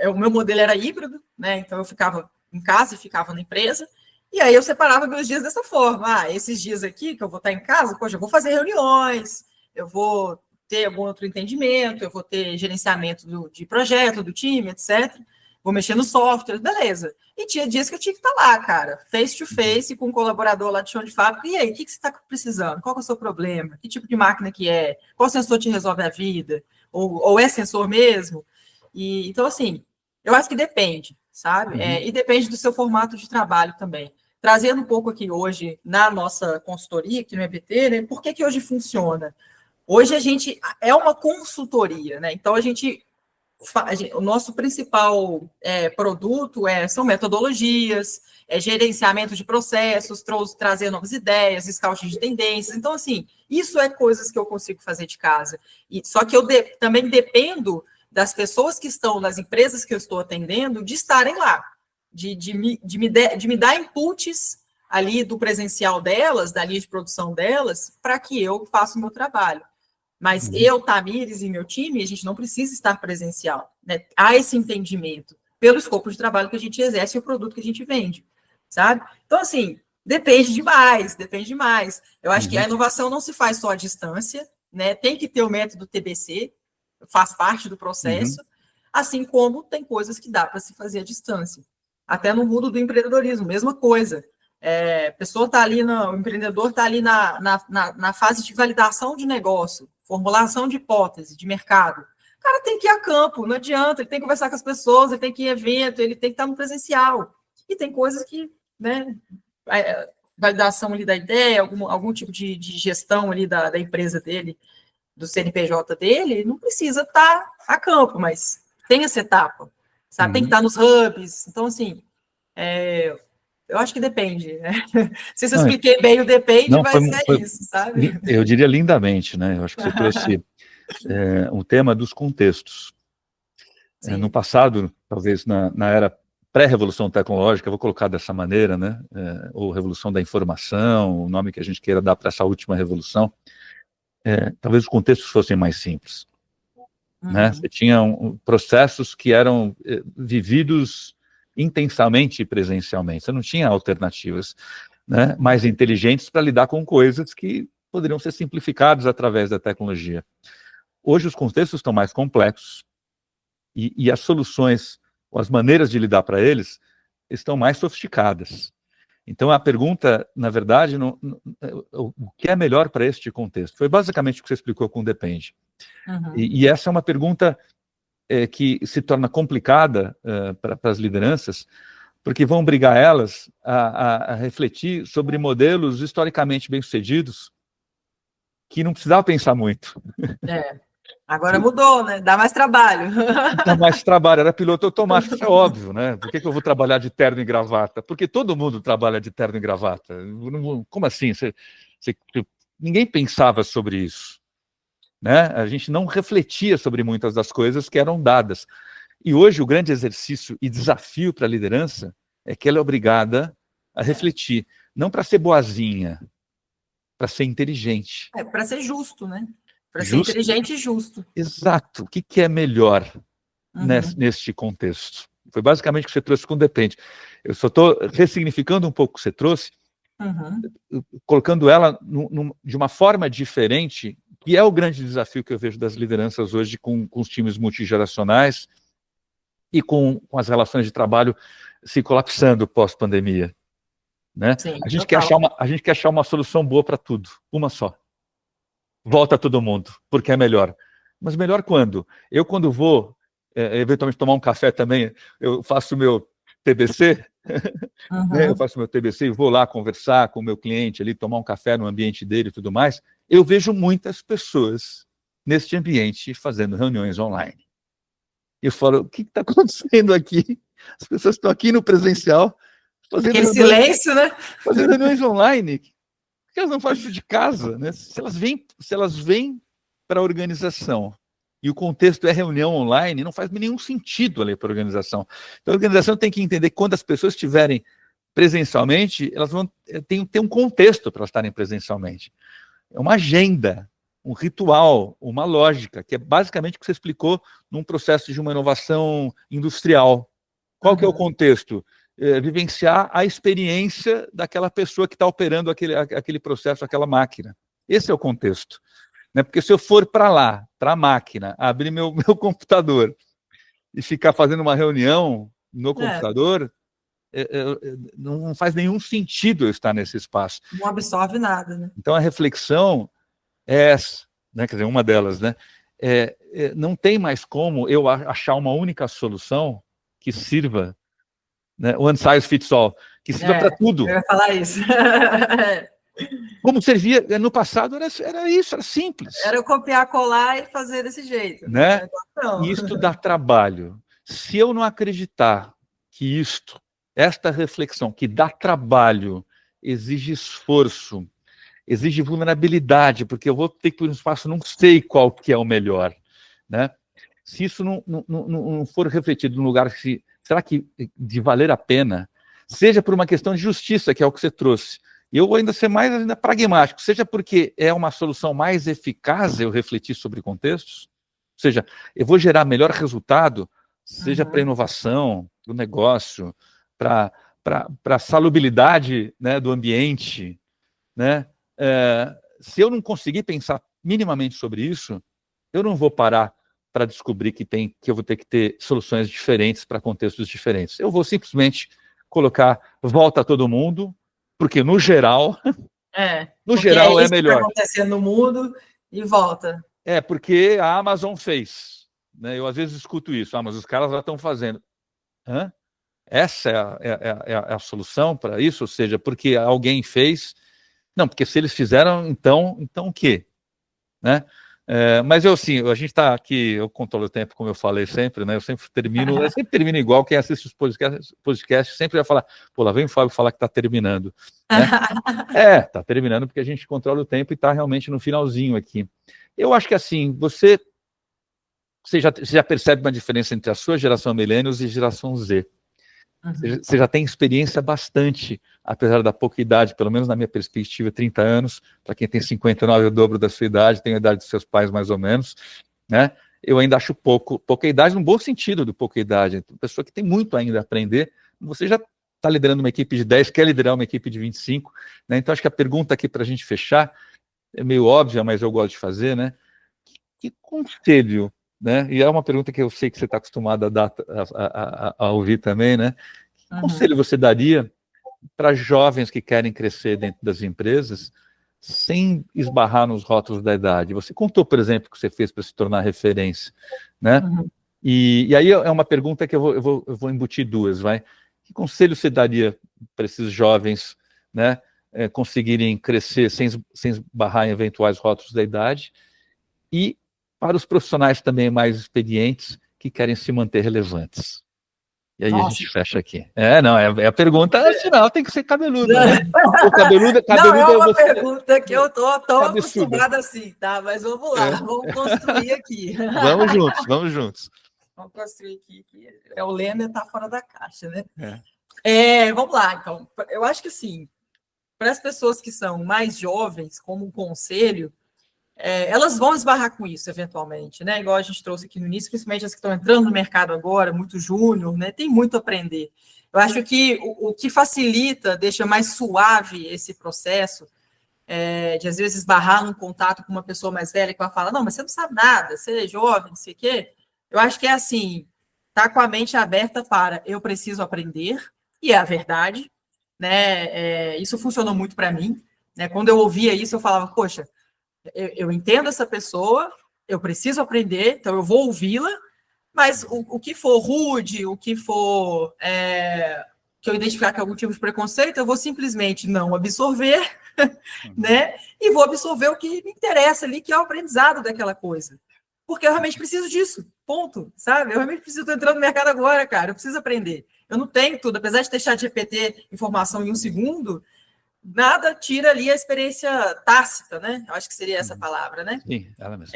o meu modelo era híbrido, né? Então eu ficava em casa e ficava na empresa, e aí eu separava meus dias dessa forma. Esses dias aqui que eu vou estar em casa, poxa, eu vou fazer reuniões, eu vou ter algum outro entendimento, eu vou ter gerenciamento de projeto, do time, etc. Vou mexer no software, beleza. E tinha dias que eu tinha que estar lá, cara, face to face, com um colaborador lá de chão de fábrica. E aí, o que você está precisando? Qual é o seu problema? Que tipo de máquina que é? Qual sensor te resolve a vida? Ou é sensor mesmo? Então, assim, eu acho que depende, sabe? E depende do seu formato de trabalho também. Trazendo um pouco aqui hoje, na nossa consultoria, aqui no EBT, né? Por que hoje funciona? Hoje a gente é uma consultoria, né? Então, o nosso principal produto são metodologias, gerenciamento de processos, trazer novas ideias, scouting de tendências. Então, assim, isso é coisas que eu consigo fazer de casa. Só que eu também dependo das pessoas que estão nas empresas que eu estou atendendo de estarem lá, de me dar inputs ali do presencial delas, da linha de produção delas, para que eu faça o meu trabalho. Mas eu, Tamires e meu time, a gente não precisa estar presencial. Né? Há esse entendimento pelo escopo de trabalho que a gente exerce e o produto que a gente vende, sabe? Então, assim, depende demais. Eu acho que a inovação não se faz só à distância, né? Tem que ter o método TBC, faz parte do processo, assim como tem coisas que dá para se fazer à distância. Até no mundo do empreendedorismo, mesma coisa. A pessoa está ali, o empreendedor está ali na fase de validação de negócio, formulação de hipótese, de mercado. O cara tem que ir a campo, não adianta, ele tem que conversar com as pessoas, ele tem que ir em evento, ele tem que estar no presencial. E tem coisas que, né, validação ali da ideia, algum tipo de gestão ali da empresa dele, do CNPJ dele, não precisa estar a campo, mas tem essa etapa, sabe? Tem que estar nos hubs. Então, assim, eu acho que depende, né? Se eu expliquei bem o depende, não, vai ser isso, sabe? Eu diria lindamente, né? Eu acho que você trouxe um tema dos contextos. No passado, talvez na era pré-revolução tecnológica, eu vou colocar dessa maneira, né? Ou revolução da informação, o nome que a gente queira dar para essa última revolução, talvez os contextos fossem mais simples. Né? Você tinha processos que eram vividos intensamente presencialmente, você não tinha alternativas, né, mais inteligentes para lidar com coisas que poderiam ser simplificadas através da tecnologia. Hoje os contextos estão mais complexos e as soluções, as maneiras de lidar para eles estão mais sofisticadas. Então a pergunta, na verdade, o que é melhor para este contexto? Foi basicamente o que você explicou com o Depende. E essa é uma pergunta que se torna complicada para as lideranças, porque vão obrigar elas a refletir sobre modelos historicamente bem-sucedidos que não precisava pensar muito. Agora mudou, né? Dá mais trabalho. Dá mais trabalho, era piloto automático, isso é óbvio, né? Por que eu vou trabalhar de terno e gravata? Porque todo mundo trabalha de terno e gravata. Como assim? Ninguém pensava sobre isso. Né? A gente não refletia sobre muitas das coisas que eram dadas. E hoje o grande exercício e desafio para a liderança é que ela é obrigada a refletir, não para ser boazinha, para ser inteligente. Para ser justo, né? Para ser Justo. inteligente e justo. Exato. O que é melhor neste contexto? Foi basicamente o que você trouxe com o depende. Eu só estou ressignificando um pouco o que você trouxe, colocando ela de uma forma diferente, que é o grande desafio que eu vejo das lideranças hoje com os times multigeracionais e com as relações de trabalho se colapsando pós-pandemia. Né? Sim, a gente quer achar uma solução boa para tudo, uma só. Volta todo mundo, porque é melhor. Mas melhor quando? Eu, quando vou, eventualmente tomar um café também, eu faço o meu TBC, né? Eu faço meu TBC e vou lá conversar com o meu cliente ali, tomar um café no ambiente dele e tudo mais. Eu vejo muitas pessoas neste ambiente fazendo reuniões online. Eu falo, o que está acontecendo aqui? As pessoas estão aqui no presencial, fazendo aquele silêncio, né? Fazendo reuniões online. Por que elas não fazem isso de casa? Né? Se elas vêm para a organização e o contexto é reunião online, não faz nenhum sentido ali para a organização. Então a organização tem que entender que quando as pessoas estiverem presencialmente, elas vão ter um contexto para elas estarem presencialmente. É uma agenda, um ritual, uma lógica, que é basicamente o que você explicou num processo de uma inovação industrial. Qual que é o contexto? Vivenciar a experiência daquela pessoa que está operando aquele processo, aquela máquina. Esse é o contexto. Né? Porque se eu for para lá, para a máquina, abrir meu computador e ficar fazendo uma reunião no computador, não faz nenhum sentido eu estar nesse espaço. Não absorve nada. Né? Então a reflexão é essa, né? Quer dizer, uma delas, né? Não tem mais como eu achar uma única solução que sirva, né? One size fits all, que sirva para tudo. Eu ia falar isso. Como servia no passado, era isso, era simples. Era copiar, colar e fazer desse jeito. Né? Isto dá trabalho. Se eu não acreditar que esta reflexão, que dá trabalho, exige esforço, exige vulnerabilidade, porque eu vou ter que ir para um espaço, não sei qual que é o melhor. Né? Se isso não for refletido num lugar que será que de valer a pena, seja por uma questão de justiça, que é o que você trouxe, e eu vou ainda ser mais ainda pragmático, seja porque é uma solução mais eficaz eu refletir sobre contextos, ou seja, eu vou gerar melhor resultado, seja para inovação, do negócio, para a salubridade, né, do ambiente, né? Se eu não conseguir pensar minimamente sobre isso, eu não vou parar para descobrir que eu vou ter que ter soluções diferentes para contextos diferentes. Eu vou simplesmente colocar volta a todo mundo, porque no geral é melhor. Está acontecendo no mundo e volta. Porque a Amazon fez. Né? Eu às vezes escuto isso, mas os caras já estão fazendo. Hã? Essa é a solução para isso? Ou seja, porque alguém fez. Não, porque se eles fizeram, então o quê? Né? Mas a gente está aqui, eu controlo o tempo, como eu falei sempre, né? Eu sempre termino igual, quem assiste os podcasts sempre vai falar, pô, lá vem o Fábio falar que está terminando. Né? Está terminando porque a gente controla o tempo e está realmente no finalzinho aqui. Eu acho que assim, você já percebe uma diferença entre a sua geração millennials e geração Z. Você já tem experiência bastante, apesar da pouca idade, pelo menos na minha perspectiva, 30 anos. Para quem tem 59, é o dobro da sua idade, tem a idade dos seus pais, mais ou menos. Né? Eu ainda acho pouca idade, no bom sentido do pouca idade. Então, pessoa que tem muito ainda a aprender. Você já está liderando uma equipe de 10, quer liderar uma equipe de 25. Né? Então, acho que a pergunta aqui para a gente fechar é meio óbvia, mas eu gosto de fazer. Né? Que conselho? Né? E é uma pergunta que eu sei que você está acostumado a ouvir também, né? Que conselho você daria para jovens que querem crescer dentro das empresas sem esbarrar nos rótulos da idade? Você contou, por exemplo, o que você fez para se tornar referência, né? E aí é uma pergunta que eu vou embutir duas, vai. Que conselho você daria para esses jovens, né, conseguirem crescer sem esbarrar em eventuais rótulos da idade? E para os profissionais também mais experientes que querem se manter relevantes. E aí a gente fecha aqui. É a pergunta final, tem que ser cabeluda. Né? Cabeluda não, é uma pergunta que eu estou acostumada assim, tá? Mas vamos lá, vamos construir aqui. Vamos juntos. Vamos construir aqui. O Lênin está fora da caixa, né? Vamos lá, então. Eu acho que assim, para as pessoas que são mais jovens, como um conselho, elas vão esbarrar com isso, eventualmente, né? Igual a gente trouxe aqui no início, principalmente as que estão entrando no mercado agora, muito júnior, né? Tem muito a aprender. Eu acho que o que facilita, deixa mais suave esse processo, de às vezes esbarrar num contato com uma pessoa mais velha que vai falar, não, mas você não sabe nada, você é jovem, não sei o quê. Eu acho que é assim, tá com a mente aberta para eu preciso aprender, e é a verdade, né? Isso funcionou muito para mim, né? Quando eu ouvia isso, eu falava, poxa, eu entendo essa pessoa, eu preciso aprender, então eu vou ouvi-la, mas o que for rude, o que for que eu identificar que é algum tipo de preconceito, eu vou simplesmente não absorver, né? E vou absorver o que me interessa ali, que é o aprendizado daquela coisa. Porque eu realmente preciso disso, ponto, sabe? Eu realmente preciso, estar entrando no mercado agora, cara, eu preciso aprender. Eu não tenho tudo, apesar de ter ChatGPT informação em 1 segundo, nada tira ali a experiência tácita, né? Eu acho que seria essa palavra, né? Sim, ela mesma.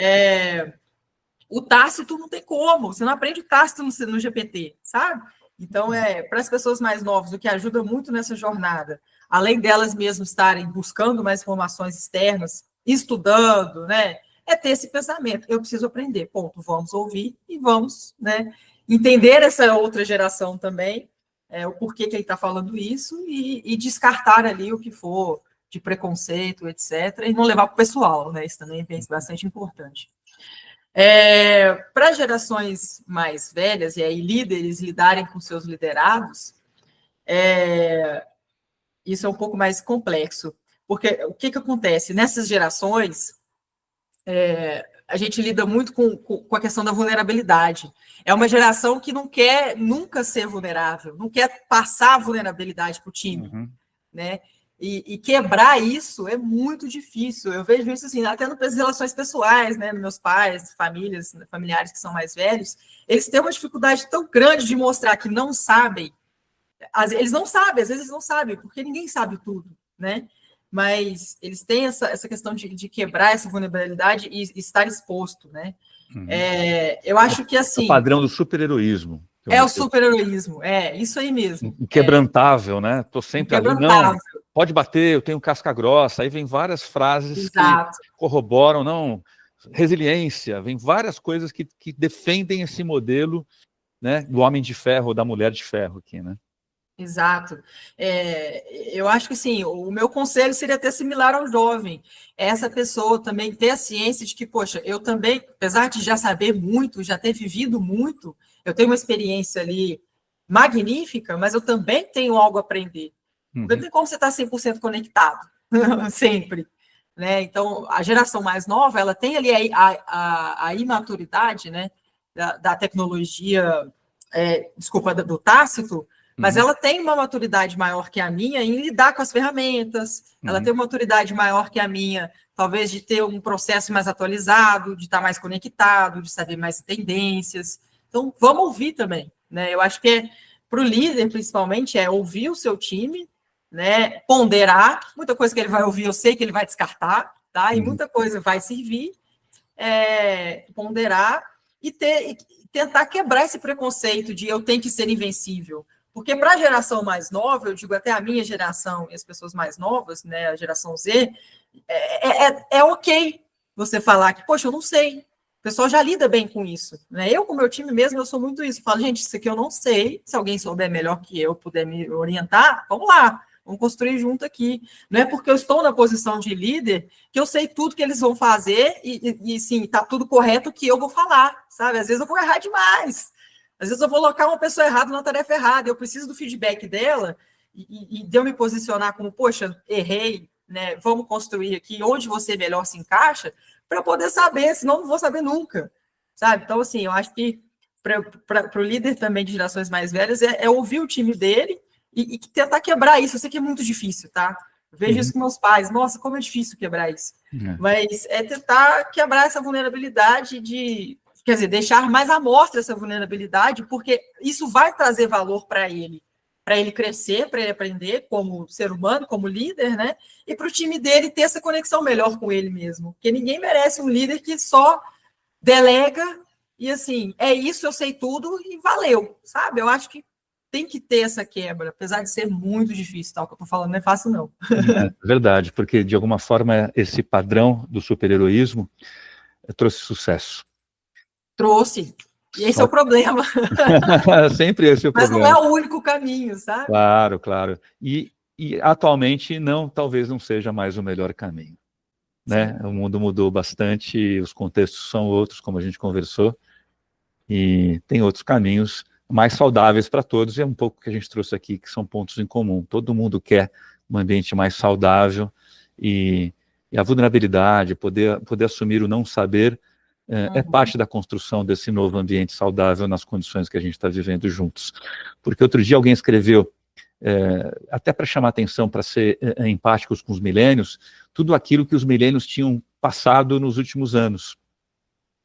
O tácito não tem como, você não aprende o tácito no GPT, sabe? Então, para as pessoas mais novas, o que ajuda muito nessa jornada, além delas mesmas estarem buscando mais informações externas, estudando, né? É ter esse pensamento, eu preciso aprender, ponto, vamos ouvir e vamos, né? Entender essa outra geração também, o porquê que ele está falando isso e descartar ali o que for de preconceito, etc., e não levar para o pessoal, né? Isso também é bastante importante. Para gerações mais velhas, e aí líderes lidarem com seus liderados, isso é um pouco mais complexo, porque o que acontece? Nessas gerações, a gente lida muito com a questão da vulnerabilidade. É uma geração que não quer nunca ser vulnerável, não quer passar a vulnerabilidade para o time, né? E quebrar isso é muito difícil. Eu vejo isso assim, até nas relações pessoais, né? Meus pais, familiares que são mais velhos, eles têm uma dificuldade tão grande de mostrar que não sabem. Eles não sabem, às vezes não sabem, porque ninguém sabe tudo, né? Mas eles têm essa questão de quebrar essa vulnerabilidade e estar exposto, né? Eu acho que assim. O padrão do super-heroísmo. O super-heroísmo, isso aí mesmo. Inquebrantável, né? Estou sempre ali, não, pode bater, eu tenho casca grossa. Aí vem várias frases que corroboram, não, resiliência, vem várias coisas que defendem esse modelo, né, do homem de ferro ou da mulher de ferro aqui, né? Exato. Eu acho que sim, o meu conselho seria até similar ao jovem. Essa pessoa também ter a ciência de que, poxa, eu também, apesar de já saber muito, já ter vivido muito, eu tenho uma experiência ali magnífica, mas eu também tenho algo a aprender. Porque não tem como você estar 100% conectado, sempre. Né? Então, a geração mais nova, ela tem ali a imaturidade, né, da tecnologia, do tácito, mas ela tem uma maturidade maior que a minha em lidar com as ferramentas, ela tem uma maturidade maior que a minha, talvez de ter um processo mais atualizado, de estar mais conectado, de saber mais tendências. Então, vamos ouvir também, né? Eu acho que para o líder, principalmente, ouvir o seu time, né? Ponderar, muita coisa que ele vai ouvir, eu sei que ele vai descartar, tá? E muita coisa vai servir, ponderar e tentar quebrar esse preconceito de eu tenho que ser invencível. Porque para a geração mais nova, eu digo até a minha geração e as pessoas mais novas, né, a geração Z, é ok você falar que, poxa, eu não sei. O pessoal já lida bem com isso. Né? Eu, com o meu time mesmo, eu sou muito isso. Eu falo, gente, isso aqui eu não sei. Se alguém souber melhor que eu, puder me orientar, vamos lá. Vamos construir junto aqui. Não é porque eu estou na posição de líder que eu sei tudo que eles vão fazer e sim, está tudo correto que eu vou falar, sabe? Às vezes eu vou errar demais. Às vezes eu vou colocar uma pessoa errada na tarefa errada, eu preciso do feedback dela e de eu me posicionar como, poxa, errei, né? Vamos construir aqui onde você melhor se encaixa para eu poder saber, senão não vou saber nunca, sabe? Então, assim, eu acho que para o líder também de gerações mais velhas é ouvir o time dele e tentar quebrar isso. Eu sei que é muito difícil, tá? Eu vejo isso com meus pais. Nossa, como é difícil quebrar isso. Mas tentar quebrar essa vulnerabilidade quer dizer, deixar mais à mostra essa vulnerabilidade, porque isso vai trazer valor para ele crescer, para ele aprender como ser humano, como líder, né? E para o time dele ter essa conexão melhor com ele mesmo. Porque ninguém merece um líder que só delega e assim, é isso, eu sei tudo e valeu, sabe? Eu acho que tem que ter essa quebra, apesar de ser muito difícil, tal, que eu tô falando, não é fácil, não. É verdade, porque de alguma forma esse padrão do super-heroísmo trouxe sucesso. Trouxe. E esse é o problema. Sempre esse é o Mas problema. não é o único caminho, sabe? Claro, claro. E atualmente talvez não seja mais o melhor caminho, né? O mundo mudou bastante, os contextos são outros, como a gente conversou, e tem outros caminhos mais saudáveis para todos, e é um pouco o que a gente trouxe aqui, que são pontos em comum. Todo mundo quer um ambiente mais saudável, e a vulnerabilidade, poder assumir o não saber, é parte da construção desse novo ambiente saudável nas condições que a gente está vivendo juntos. Porque outro dia alguém escreveu, até para chamar atenção, para ser empáticos com os milênios, tudo aquilo que os milênios tinham passado nos últimos anos.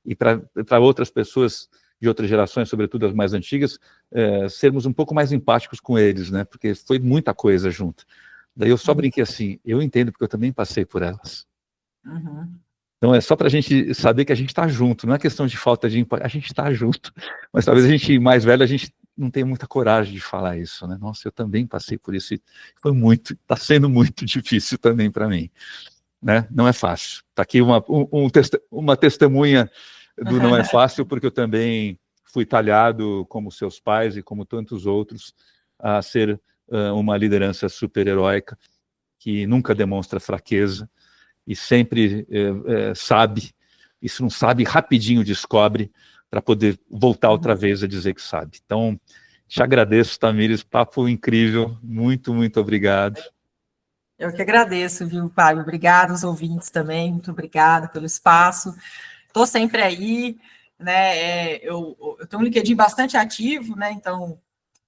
E para outras pessoas de outras gerações, sobretudo as mais antigas, sermos um pouco mais empáticos com eles, né? Porque foi muita coisa junto. Daí eu só brinquei assim, eu entendo porque eu também passei por elas. Então é só para a gente saber que a gente está junto, não é questão de falta de empatia, a gente está junto. Mas talvez a gente mais velho, a gente não tenha muita coragem de falar isso, né? Nossa, eu também passei por isso e foi está sendo muito difícil também para mim, né? Não é fácil. Está aqui uma testemunha do não é fácil, porque eu também fui talhado, como seus pais e como tantos outros, a ser uma liderança super-heróica, que nunca demonstra fraqueza, e sempre sabe, e se não sabe, rapidinho descobre, para poder voltar outra vez a dizer que sabe. Então, te agradeço, Tamires, papo incrível, muito, muito obrigado. Eu que agradeço, viu, Fábio? Obrigado aos ouvintes também, muito obrigada pelo espaço. Estou sempre aí, né? Eu tenho um LinkedIn bastante ativo, né? Então,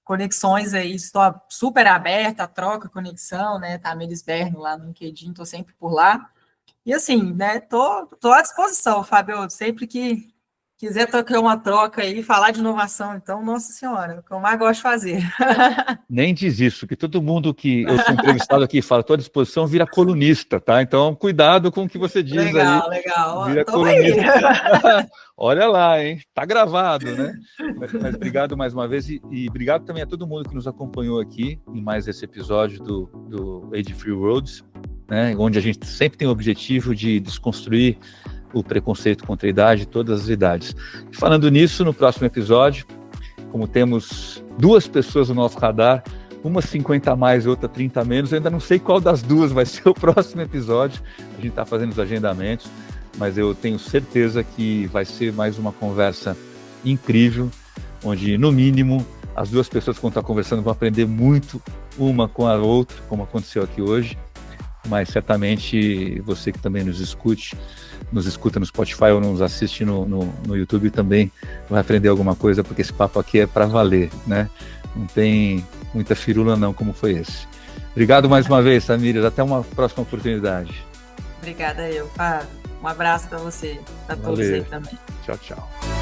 conexões aí, estou super aberta, troca, conexão, né? Tamires Berno lá no LinkedIn, estou sempre por lá. E assim, né, tô à disposição, Fábio, sempre que quiser tocar uma troca aí, falar de inovação, então, nossa senhora, o que eu mais gosto de fazer. Nem diz isso, que todo mundo que eu sou entrevistado aqui fala, estou à disposição, vira colunista, tá? Então, cuidado com o que você diz legal, aí. Legal, Vira tamo colunista. aí. Olha lá, hein? Tá gravado, né? Mas obrigado mais uma vez e obrigado também a todo mundo que nos acompanhou aqui em mais esse episódio do Age Free Worlds, né? Onde a gente sempre tem o objetivo de desconstruir o preconceito contra a idade, todas as idades. E falando nisso, no próximo episódio, como temos 2 pessoas no nosso radar, uma 50 a mais e outra 30 a menos, eu ainda não sei qual das duas vai ser o próximo episódio, a gente está fazendo os agendamentos, mas eu tenho certeza que vai ser mais uma conversa incrível, onde, no mínimo, as 2 pessoas que vão estar conversando vão aprender muito uma com a outra, como aconteceu aqui hoje, mas certamente você que também nos escuta no Spotify ou nos assiste no YouTube também vai aprender alguma coisa, porque esse papo aqui é para valer, né? Não tem muita firula não, como foi esse. Obrigado mais uma vez, Tamires, até uma próxima oportunidade. Obrigada eu, Fábio. Um abraço para você, para todos aí também. Tchau, tchau.